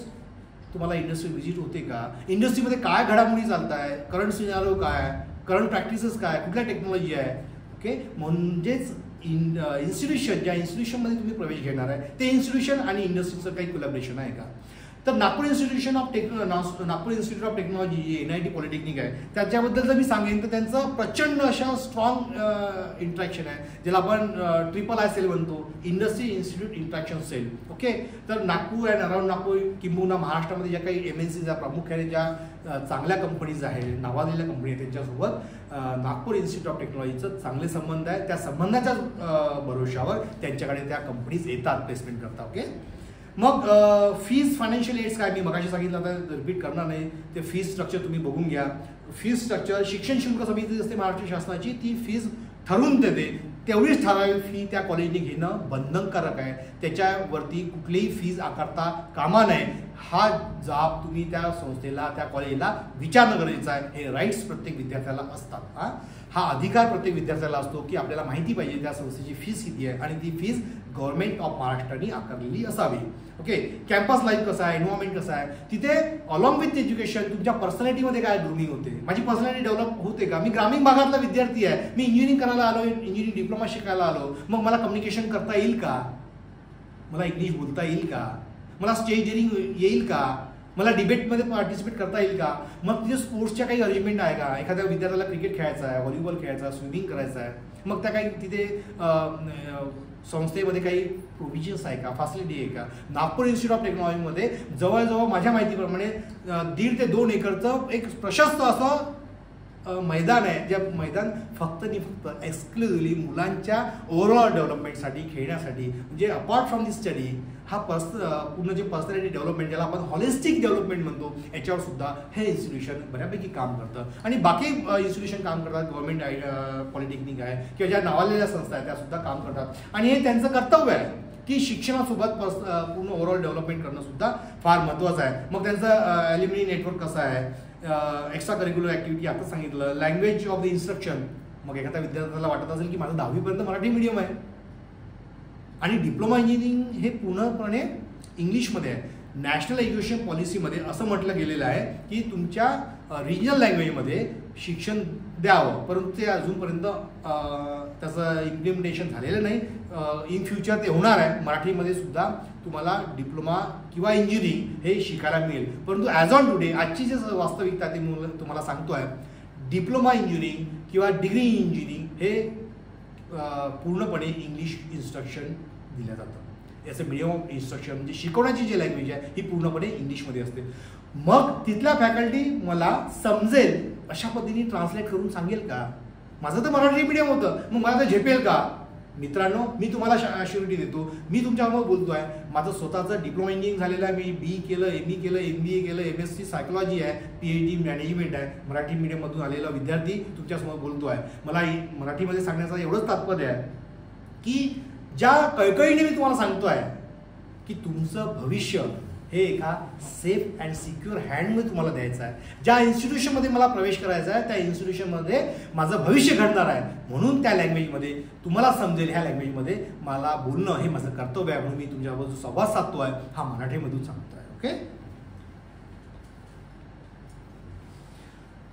तुम्हाला इंडस्ट्री व्हिजिट होते का, इंडस्ट्रीमध्ये काय घडामोडी चालत आहे, करंट सिनॅरिओ काय, करंट प्रॅक्टिसेस काय, कुठल्या टेक्नॉलॉजी आहे. ओके, म्हणजेच इन्स्टिट्यूशन, ज्या इन्स्टिट्यूशनमध्ये तुम्ही प्रवेश घेणार आहे ते इन्स्टिट्यूशन आणि इंडस्ट्रीचं काही कोलॅबरेशन आहे का. तर नागपूर इन्स्टिट्यूट ऑफ टेक्नॉलॉजी जी NIT पॉलिटेक्निक आहे त्याच्याबद्दल जर मी सांगेन तर त्यांचं प्रचंड अशा स्ट्रॉंग इंट्रॅक्शन आहे, ज्याला आपण III सेल म्हणतो, industry institute interaction cell. Okay, तर नागपूर अँड अराउंड नागपूर किंबहुना महाराष्ट्रामध्ये ज्या काही MNCs प्रामुख्याने ज्या चांगल्या कंपनीज आहेत, नावाजलेल्या कंपनी आहेत, त्यांच्यासोबत नागपूर इन्स्टिट्यूट ऑफ टेक्नॉलॉजीचं चांगले संबंध आहे. त्या संबंधाच्या भरोशावर त्यांच्याकडे त्या कंपनीज येतात प्लेसमेंट करता. ओके, मग फीज फायनान्शियल एड्स काय, मी मगाशी सांगितलं, आता रिपीट करणार नाही. ते फीज स्ट्रक्चर तुम्ही बघून घ्या. फीज स्ट्रक्चर शिक्षण शुल्क समिती असते महाराष्ट्र शासनाची, ती फीज ठरवून देते. तेवढीच ठराविक फी त्या कॉलेजने घेणं बंधनकारक आहे. त्याच्यावरती कुठलीही फीज आकारता कामा नये. हा जबाब तुम्ही त्या संस्थेला, त्या कॉलेजला विचारणं गरजेचं आहे. हे राईट्स प्रत्येक विद्यार्थ्याला असतात. हा अधिकार प्रत्येक विद्यार्थ्याला असतो की आपल्याला माहिती पाहिजे त्या संस्थेची फीज किती आहे आणि ती फीज गव्हर्नमेंट ऑफ महाराष्ट्राने आकारलेली असावी. ओके, कॅम्पस लाईफ कसं आहे, एन्व्हायरमेंट कसं आहे, तिथे अलॉंग विथ एज्युकेशन तुमच्या पर्सनॅलिटीमध्ये काय ग्रूमिंग होते, माझी पर्सनॅलिटी डेव्हलप होते का, मी ग्रामीण भागातला विद्यार्थी आहे, मी इंजिनिअरिंग करायला आलो, इंजिनिअरिंग डिप्लोमा शिकायला आलो, मग मला कम्युनिकेशन करता येईल का, मला इंग्लिश बोलता येईल का, मला स्टेजिंग येईल का, मला डिबेटमध्ये पार्टिसिपेट करता येईल का, मग तिथे स्पोर्ट्सच्या काही अरेंजमेंट आहे का, एखाद्या विद्यार्थ्याला क्रिकेट खेळायचं आहे, व्हॉलीबॉल खेळायचा आहे, स्विमिंग करायचं आहे, मग त्या काही तिथे संस्थेमध्ये काही प्रोव्हिजन्स आहे का, फॅसिलिटी आहे का. नागपूर इन्स्टिट्यूट ऑफ टेक्नॉलॉजीमध्ये जवळजवळ माझ्या माहितीप्रमाणे 1.5 ते 2 एकरचं एक प्रशस्त असं मैदान आहे, जे मैदान फक्त एक्सक्लुझिव्हली मुलांच्या ओव्हरऑल डेव्हलपमेंटसाठी, खेळण्यासाठी, म्हणजे अपार्ट फ्रॉम दी स्टडी हा पूर्ण जे पर्सनॅलिटी डेव्हलपमेंट, ज्याला आपण हॉलिस्टिक डेव्हलपमेंट म्हणतो, याच्यावर सुद्धा हे इन्स्टिट्यूशन बऱ्यापैकी काम करतं. आणि बाकी इन्स्टिट्यूशन काम करतात, गव्हर्नमेंट पॉलिटेक्निक आहे किंवा ज्या नावाजलेल्या संस्था आहेत त्या सुद्धा काम करतात. आणि हे त्यांचं कर्तव्य आहे की शिक्षणासोबत पूर्ण ओव्हरऑल डेव्हलपमेंट करणं सुद्धा फार महत्त्वाचं आहे. मग त्यांचं ॲल्युमिनी नेटवर्क कसं आहे, एक्स्ट्रा करिक्युलर ॲक्टिव्हिटी आता सांगितलं, लँग्वेज ऑफ द इन्स्ट्रक्शन. मग एखाद्या विद्यार्थ्याला वाटत असेल की माझं 10वीपर्यंत मराठी मीडियम आहे आणि डिप्लोमा इंजिनिअरिंग हे पूर्णपणे इंग्लिशमध्ये आहे. नॅशनल एज्युकेशन पॉलिसीमध्ये असं म्हटलं गेलेलं आहे की तुमच्या रिजनल लँग्वेजमध्ये शिक्षण द्यावं, परंतु ते अजूनपर्यंत त्याचं इम्प्लिमेंटेशन झालेलं नाही. इन फ्युचर ते होणार आहे. मराठीमध्ये सुद्धा तुम्हाला डिप्लोमा किंवा इंजिनिअरिंग हे शिकायला मिळेल, परंतु ॲज ऑन टुडे आजची जे वास्तविकता ती तुम्हाला सांगतो आहे, डिप्लोमा इंजिनिअरिंग किंवा डिग्री इंजिनिअरिंग हे पूर्णपणे इंग्लिश इन्स्ट्रक्शन दिलं जातं. याचं मीडियम ऑफ इन्स्ट्रक्शन म्हणजे शिकवण्याची जी लँग्वेज आहे ही पूर्णपणे इंग्लिशमध्ये असते. मग तिथल्या फॅकल्टी मला समजेल अशा पद्धतीने ट्रान्सलेट करून सांगेल का. माझं तर मराठी मीडियम होतं, मग मला तर झेपेल का. मित्रांनो, मी तुम्हाला ॲश्युरिटी देतो, मी तुमच्याबरोबर बोलतो आहे, माझं स्वतःचं डिप्लोमा इंजिनिअरिंग झालेलं आहे, मी BE केलं, ME केलं, MBA केलं, MSc सायकोलॉजी आहे, PhD मॅनेजमेंट आहे, मराठी मीडियममधून आलेला विद्यार्थी तुमच्यासमोर बोलतो आहे. मला मराठीमध्ये सांगण्याचं एवढंच तात्पर्य आहे की ज्या कळकळीने मी तुम्हाला सांगतो आहे की तुमचं भविष्य हे एका सेफ अँड सिक्युअर हँडमध्ये तुम्हाला द्यायचं आहे. ज्या इन्स्टिट्यूशनमध्ये मला प्रवेश करायचा आहे त्या इन्स्टिट्यूशनमध्ये माझं भविष्य घडणार आहे, म्हणून त्या लँग्वेजमध्ये तुम्हाला समजेल ह्या लँग्वेजमध्ये मला बोलणं हे माझं कर्तव्य आहे, म्हणून मी तुमच्याबरोबर जो संवाद साधतो आहे हा मराठीमधून सांगतो आहे. ओके,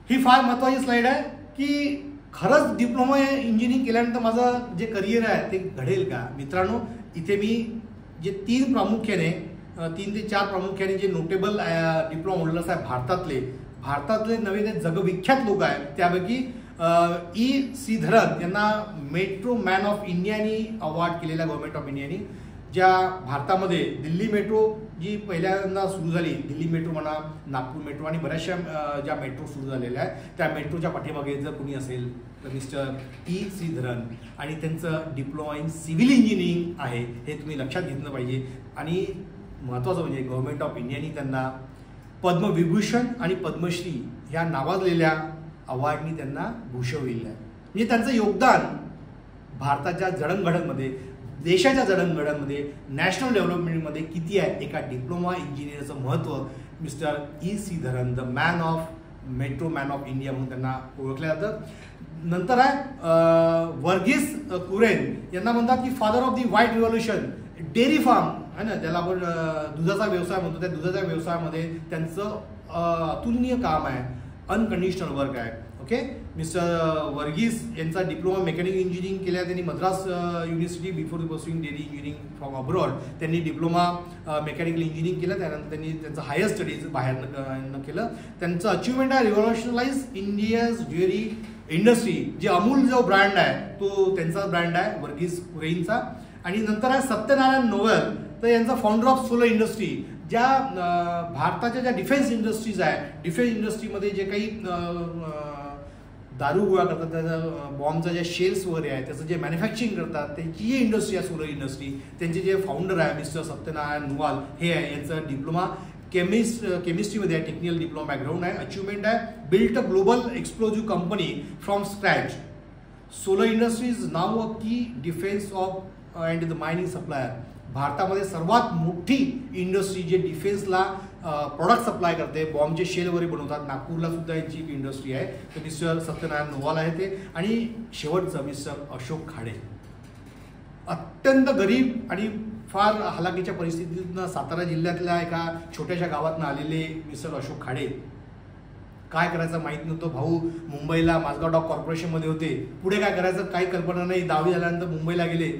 ही फार महत्त्वाची स्लाईड आहे की खरंच डिप्लोमा इंजिनिअरिंग केल्यानंतर माझं जे करिअर आहे ते घडेल का. मित्रांनो, इथे मी जे 3 ते 4 प्रामुख्याने जे नोटेबल डिप्लोमा होल्डर्स आहे भारतातले नवे ते जगविख्यात लोक आहेत, त्यापैकी E. श्रीधरन यांना मेट्रो मॅन ऑफ इंडियानी अवॉर्ड केलेला गव्हर्नमेंट ऑफ इंडियानी. ज्या भारतामध्ये दिल्ली मेट्रो जी पहिल्यांदा सुरू झाली, दिल्ली मेट्रो म्हणा, नागपूर मेट्रो आणि बऱ्याचशा ज्या मेट्रो सुरू झालेल्या आहेत, त्या मेट्रोच्या पाठीमागे जर कोणी असेल तर मिस्टर E. श्रीधरन, आणि त्यांचं डिप्लोमा इन सिव्हिल इंजिनिअरिंग आहे, हे तुम्ही लक्षात घेतलं पाहिजे. आणि महत्त्वाचं म्हणजे गव्हर्नमेंट ऑफ इंडियानी त्यांना पद्मविभूषण आणि पद्मश्री ह्या नावाजलेल्या अवॉर्डनी त्यांना भूषवलेलं आहे. म्हणजे त्यांचं योगदान भारताच्या जडणघडणमध्ये, देशाच्या जडणघडणमध्ये, नॅशनल डेव्हलपमेंटमध्ये किती आहे. एका डिप्लोमा इंजिनिअरचं महत्त्व mister E. Sreedharan, the man of metro man of India म्हणून त्यांना ओळखलं जातं. नंतर आहे वर्गीस कुरेन, यांना म्हणतात की father of the white revolution. Dairy farm आहे ना, ज्याला आपण दुधाचा व्यवसाय म्हणतो, त्या दुधाच्या व्यवसायामध्ये त्यांचं अतुलनीय काम आहे, अनकंडिशनल वर्क आहे. ओके. मिस्टर वर्गीस यांचा डिप्लोमा मेकॅनिकल इंजिनिअरिंग केला त्यांनी Madras university before pursuing daily engineering from abroad. त्यांनी डिप्लोमा मेकॅनिकल इंजिनिअरिंग केलं. त्यानंतर त्यांनी त्यांचं हायर स्टडीज बाहेरनं केलं. त्यांचं अचिव्हमेंट आहे रिव्हॉल्युशनलाइज इंडियाज ज्वेलरी इंडस्ट्री. जे अमूल जो ब्रँड आहे तो त्यांचा ब्रँड आहे वर्गीस कुरेनचा. आणि नंतर आहे सत्यनारायण नोवेल. तर यांचा फाउंडर ऑफ सोलर इंडस्ट्री. ज्या भारताच्या ज्या डिफेन्स इंडस्ट्रीज आहे, डिफेन्स इंडस्ट्रीमध्ये जे काही दारू गोळा करतात, त्याचा बॉम्बचा ज्या शेल्स वगैरे आहे त्याचं जे मॅन्युफॅक्चरिंग करतात त्यांची जी इंडस्ट्री आहे सोलर इंडस्ट्री, त्यांचे जे फाउंडर आहे मिस्टर सत्यनारायण नोवाल हे आहे. यांचं डिप्लोमा केमिस्ट्रीमध्ये आहे, टेक्निकल डिप्लोमा बॅकग्राऊंड आहे. अचिव्हमेंट आहे built a global explosive company from scratch. Solar industry is now a key defence of and the mining supplier. भारतामध्ये सर्वात मोठी इंडस्ट्री जे डिफेन्सला प्रोडक्ट सप्लाय करते, बॉम्बचे शेल वगैरे बनवतात. नागपूरला सुद्धा यांची एक इंडस्ट्री आहे. तर मिस्टर सत्यनारायण नोवाल आहे ते. आणि शेवटचं मिस्टर अशोक खाडे. अत्यंत गरीब आणि फार हलाखीच्या परिस्थितीतनं सातारा जिल्ह्यातल्या एका छोट्याशा गावातनं आलेले मिस्टर अशोक खाडे. काय करायचं माहीत नव्हतं. भाऊ मुंबईला माझगाव डॉक कॉर्पोरेशनमध्ये होते. पुढे काय करायचं काही कल्पना नाही. 10वी झाल्यानंतर मुंबईला गेले.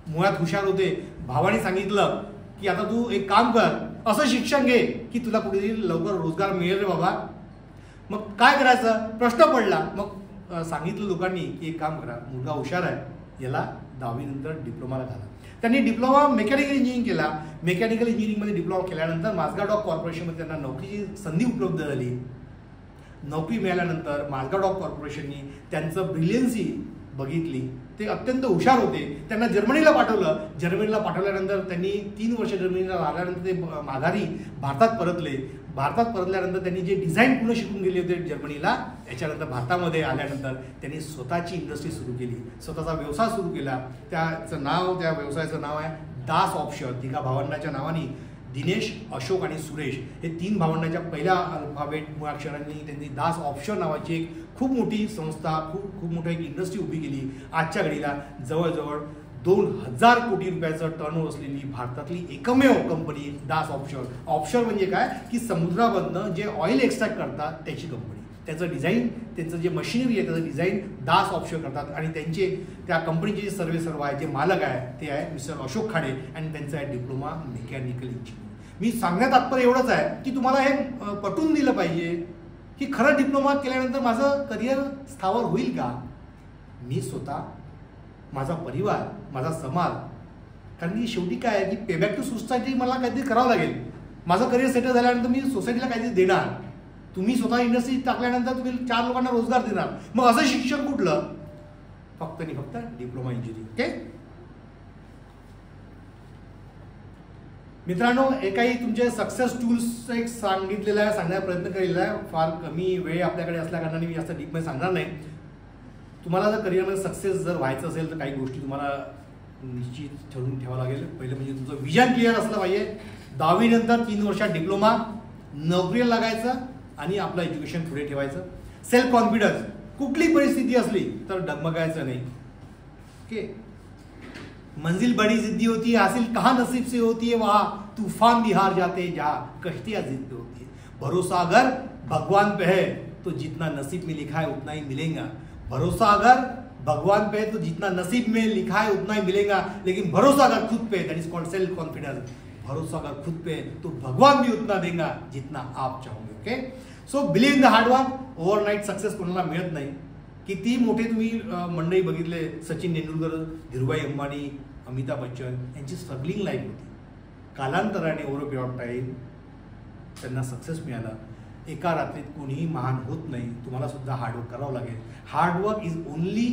मुळात हुशार होते. भावाने सांगितलं की आता तू एक काम कर, असं शिक्षण घे की तुला कुठेतरी लवकर रोजगार मिळेल रे बाबा. मग काय करायचं प्रश्न पडला. मग सांगितलं लोकांनी की एक काम करा, मुलगा हुशार आहे, याला 10वी नंतर डिप्लोमाला घाला. त्यांनी डिप्लोमा मेकॅनिकल इंजिनिअरिंग केला. मेकॅनिकल इंजिनिअरिंगमध्ये डिप्लोमा केल्यानंतर माझगाव डॉक कॉर्पोरेशनमध्ये त्यांना नोकरीची संधी उपलब्ध झाली. नोकरी मिळाल्यानंतर माझगाव डॉक कॉर्पोरेशननी त्यांचं ब्रिलियन्सी बघितली. ते अत्यंत हुशार होते. त्यांना जर्मनीला पाठवलं. जर्मनीला पाठवल्यानंतर त्यांनी 3 वर्ष जर्मनीला राहिल्यानंतर ते माघारी भारतात परतले. भारतात परतल्यानंतर त्यांनी जे डिझाईन पूर्ण शिकून गेले होते जर्मनीला, याच्यानंतर भारतामध्ये आल्यानंतर त्यांनी स्वतःची इंडस्ट्री सुरू केली, स्वतःचा व्यवसाय सुरू केला. त्या व्यवसायाचं नाव आहे दास ऑफशोर. तिघा भावंडाच्या नावाने दिनेश, अशोक आणि सुरेश हे 3 भावंडाच्या पहिल्या अल्फाबेट मुळाक्षरांनी त्यांनी दास ऑफशोर नावाची एक खूप मोठी संस्था, खूप मोठं एक इंडस्ट्री उभी केली. आजच्या घडीला जवळजवळ 2000 कोटी रुपयाचं टर्नओव्हर असलेली भारतातली एकमेव कंपनी दास ऑफशोर. ऑफशोर म्हणजे काय की समुद्रामधनं जे ऑइल एक्स्ट्रॅक्ट करतात त्याची कंपनी. त्याचं डिझाईन, त्यांचं जे मशिनरी आहे त्याचं डिझाईन दास ऑफशोर करतात. आणि त्यांचे त्या कंपनीचे जे सर्व आहे, जे मालक आहे ते आहे मिस्टर अशोक खाडे आणि त्यांचं आहे डिप्लोमा मेकॅनिकल इंजिनिअरिंग. मी सांगण्यात तात्पर्य एवढंच आहे की तुम्हाला हे पटवून दिलं पाहिजे की खरं डिप्लोमा केल्यानंतर माझं करिअर स्थावर होईल का. मी स्वतः, माझा परिवार, माझा समाज, कारण की शेवटी काय आहे की पेबॅक टू सोसायटी मला काहीतरी करावं लागेल. माझं करिअर सेटल झाल्यानंतर मी सोसायटीला काहीतरी देणार. तुम्ही स्वतः इंडस्ट्री टाकल्यानंतर तुम्ही 4 लोकांना रोजगार देणार. मग असं शिक्षण कुठलं, फक्त आणि फक्त डिप्लोमा इंजिनिअरिंग. ओके मित्रांनो, एकाही तुमचे सक्सेस टूल्स एक सांगितलेलं आहे, सांगण्याचा प्रयत्न केलेला आहे. फार कमी वेळ आपल्याकडे असल्या कारणाने मी जास्त डीपमध्ये सांगणार नाही. तुम्हाला जर करिअरमध्ये सक्सेस जर व्हायचं असेल तर काही गोष्टी तुम्हाला निश्चित ठरवून ठेवावं लागेल. पहिलं म्हणजे तुमचं विजन क्लिअर असलं पाहिजे. 10वी नंतर 3 वर्षात डिप्लोमा, नोकरीला लागायचं आणि आपलं एज्युकेशन पुढे ठेवायचं. सेल्फ कॉन्फिडन्स, कुठली परिस्थिती असली तर डगमगायचं नाही. ओके. मंजिल बड़ी जिद्दी होती है, हासिल कहाँ नसीब से होती है, वहाँ तूफान भी हार जाते हैं जहाँ कश्तियाँ जिद पे होती है. भरोसा अगर भगवान पे है तो जितना नसीब में लिखा है उतना ही मिलेगा. भरोसा अगर भगवान पे है तो जितना नसीब में लिखा है उतना ही मिलेगा. लेकिन भरोसा अगर खुद पे, that is called self confidence. भरोसा अगर खुद पे तो भगवान भी उतना देगा जितना आप चाहोगे. Okay. So believe in the hard work. Overnight success कोणाला मिळत नाही. किती मोठे तुम्ही मंडळी बघितले, सचिन तेंडुलकर, धीरूभाई अंबानी, अमिताभ बच्चन यांची स्ट्रगलिंग लाईफ होती. कालांतराने ओव्हर पिरियड ऑफ टाईम त्यांना सक्सेस मिळाला. एका रात्रीत कोणीही महान होत नाही. तुम्हाला सुद्धा हार्डवर्क करावं लागेल. Hard work is only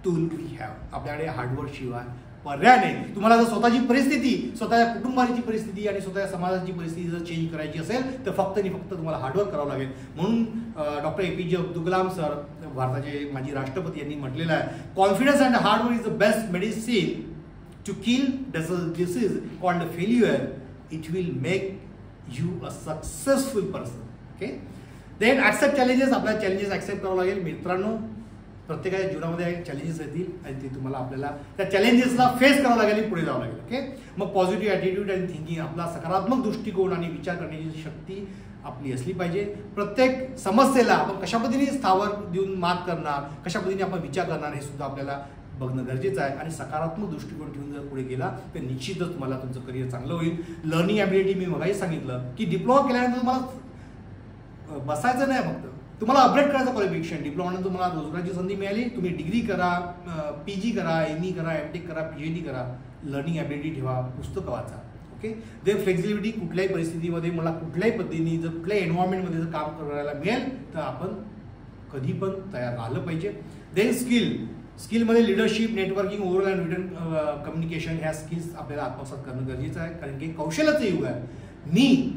tool we have. आपल्याकडे हार्डवर्क शिवाय पर्याय नाही. तुम्हाला जर स्वतःची परिस्थिती, स्वतःच्या कुटुंबाची परिस्थिती आणि स्वतःच्या समाजाची परिस्थिती जर चेंज करायची असेल तर फक्त आणि फक्त तुम्हाला हार्डवर्क करावं लागेल. म्हणून doctor APJ Abdul Kalam sir, भारताचे माजी राष्ट्रपती, यांनी म्हटलेलं आहे, confidence and hard work is the best medicine to kill disease called failure. It will make you a successful person. Okay. Then accept challenges. आपल्याला चॅलेंजेस ॲक्सेप्ट करावं लागेल. मित्रांनो, प्रत्येकाच्या जीवनामध्ये चॅलेंजेस येतील आणि ते तुम्हाला आपल्याला त्या चॅलेंजेसला फेस करावं लागेल, पुढे जावं लागेल. ओके. मग पॉझिटिव्ह ॲटिट्यूड अँड थिंकिंग, आपला सकारात्मक दृष्टिकोन आणि विचार करण्याची शक्ती आपली असली पाहिजे. प्रत्येक समस्येला आपण कशा पद्धतीने स्थावर देऊन मात करणार, कशा पद्धतीने आपण विचार करणार हे सुद्धा आपल्याला बघणं गरजेचं आहे. आणि सकारात्मक दृष्टिकोन ठेवून जर पुढे गेला तर निश्चितच तुम्हाला तुमचं करिअर चांगलं होईल. लर्निंग ॲबिलिटी मी मगाही सांगितलं की डिप्लोमा केल्यानंतर तुम्हाला बसायचं नाही, फक्त तुम्हाला अपग्रेड करायचं क्वालिफिकेशन. डिप्लोमानंतर तुम्हाला रोजगाराची संधी मिळाली, तुम्ही डिग्री करा, PG करा, ME करा, MTech करा, PhD करा. लर्निंग ॲबिलिटी ठेवा, पुस्तकं वाचा. ओके. देन फ्लेक्झिबिलिटी, कुठल्याही परिस्थितीमध्ये मला कुठल्याही पद्धतीने जर कुठल्याही एन्व्हायरमेंटमध्ये जर काम करायला मिळेल तर आपण कधी पण तयार राहिलं पाहिजे. देन स्किलमध्ये leadership, networking, overall and written communication ह्या स्किल्स आपल्याला आत्मसात करणं गरजेचं आहे. कारण की कौशल्याचं युग आहे. मी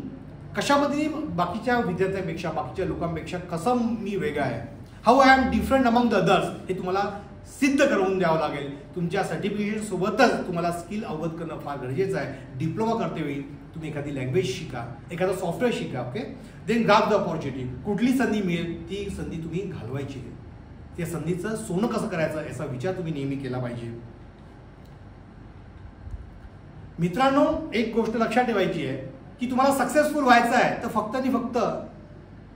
कशा पद्धतीने बाकीच्या विद्यार्थ्यांपेक्षा, बाकीच्या लोकांपेक्षा कसं मी वेगळा आहे, how I am different among the others, हे तुम्हाला सिद्ध करून द्यावं लागेल. तुमच्या सर्टिफिकेशन सोबतच तुम्हाला स्किल अवगत करणं फार गरजेचं आहे. डिप्लोमा करतेवेळी तुम्ही एखादी लँग्वेज शिका, एखादा सॉफ्टवेअर शिका. ओके. देन ग्राब द अपॉर्च्युनिटी, कुठली संधी मिळेल ती संधी तुम्ही घालवायची आहे. त्या संधीचं सोनं कसं करायचं याचा विचार तुम्ही नेहमी केला पाहिजे. मित्रांनो, एक गोष्ट लक्षात ठेवायची आहे की तुम्हाला सक्सेसफुल व्हायचं आहे तर फक्त आणि फक्त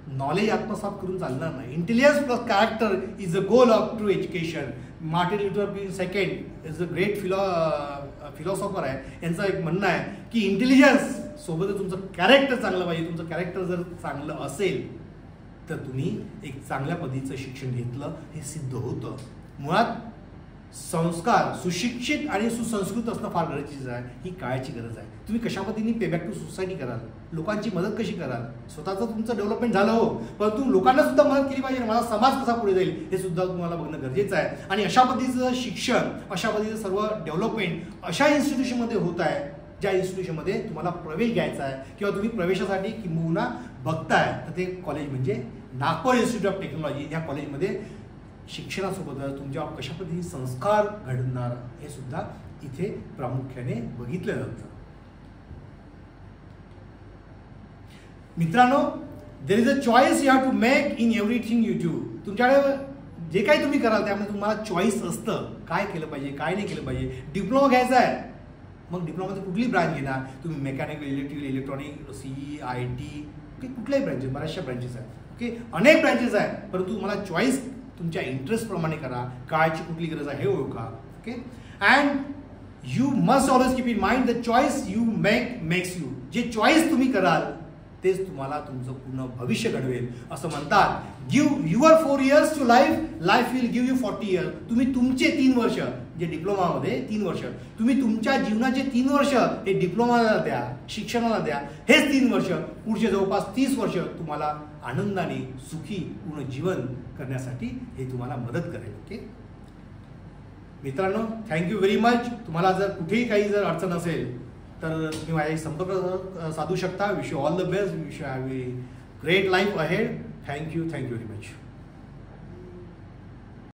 नॉलेज आत्मसात करून चालणार नाही. Intelligence plus character is a goal of true education. Martin Luther king second is a great philosopher आहे. यांचं एक म्हणणं आहे की इंटेलिजन्स सोबतच तुमचं कॅरेक्टर चांगलं पाहिजे. तुमचं कॅरेक्टर जर चांगलं असेल तर तुम्ही एक चांगल्या पद्धतीचं शिक्षण घेतलं हे सिद्ध होतं. मुळात संस्कार, सुशिक्षित आणि सुसंस्कृत असणं फार गरजेचं आहे. ही काळाची गरज आहे. तुम्ही कशा पद्धतीने पेबॅक टू सोसायटी कराल, लोकांची मदत कशी कराल, स्वतःचं तुमचं डेव्हलपमेंट झालं हो, परंतु लोकांना सुद्धा मदत केली पाहिजे. मला समाज कसा पुढे जाईल हे सुद्धा तुम्हाला बघणं गरजेचं आहे. आणि अशा पद्धतीचं शिक्षण, अशा पद्धतीचं सर्व डेव्हलपमेंट अशा इन्स्टिट्यूशनमध्ये होत आहे ज्या इन्स्टिट्यूशनमध्ये तुम्हाला प्रवेश घ्यायचा आहे किंवा तुम्ही प्रवेशासाठी किंबहुना बघताय. तर ते कॉलेज म्हणजे नागपूर इन्स्टिट्यूट ऑफ टेक्नॉलॉजी. या कॉलेजमध्ये शिक्षणासोबतच तुमच्यावर कशा पद्धतीने संस्कार घडणार हे सुद्धा इथे प्रामुख्याने बघितलं जातं. मित्रांनो, there is a choice you have to make in everything you do. तुमच्याकडे जे काही तुम्ही कराल त्यामध्ये तुम्हाला चॉईस असतं, काय केलं पाहिजे, काय नाही केलं पाहिजे. डिप्लोमा घ्यायचा आहे, मग डिप्लोमामध्ये कुठली ब्रांच घेणार तुम्ही? Mechanical, electrical, electronic, CE, IT, okay, कुठल्याही ब्रँचेस, बऱ्याचशा ब्रँचेस आहेत. ओके, अनेक ब्रँचेस आहेत, परंतु तुम्हाला चॉईस तुमच्या इंटरेस्टप्रमाणे करा. काळाची कुठली गरज आहे हे ओळखा. Okay. And you must always keep in mind the choice you makes you. जे चॉईस तुम्ही कराल तेच तुम्हाला तुमचं पूर्ण भविष्य घडवेल. असं म्हणतात, give your 4 years to life will give you 40 years. तुम्ही तुमचे 3 वर्ष, जे डिप्लोमामध्ये 3 वर्ष, तुम्ही तुमच्या जीवनाचे 3 वर्ष हे डिप्लोमाला द्या, शिक्षणाला द्या. हेच 3 वर्ष पुढचे जवळपास 30 वर्ष तुम्हाला आनंदाने सुखी पूर्ण जीवन करण्यासाठी हे तुम्हाला मदत करेल. ओके मित्रांनो, थँक्यू व्हेरी मच. तुम्हाला जर कुठेही काही जर अडचण असेल तर तुम्ही माझ्याशी संपर्क साधू शकता. Wish you all the best. Wish you have a great life ahead. Thank you very much.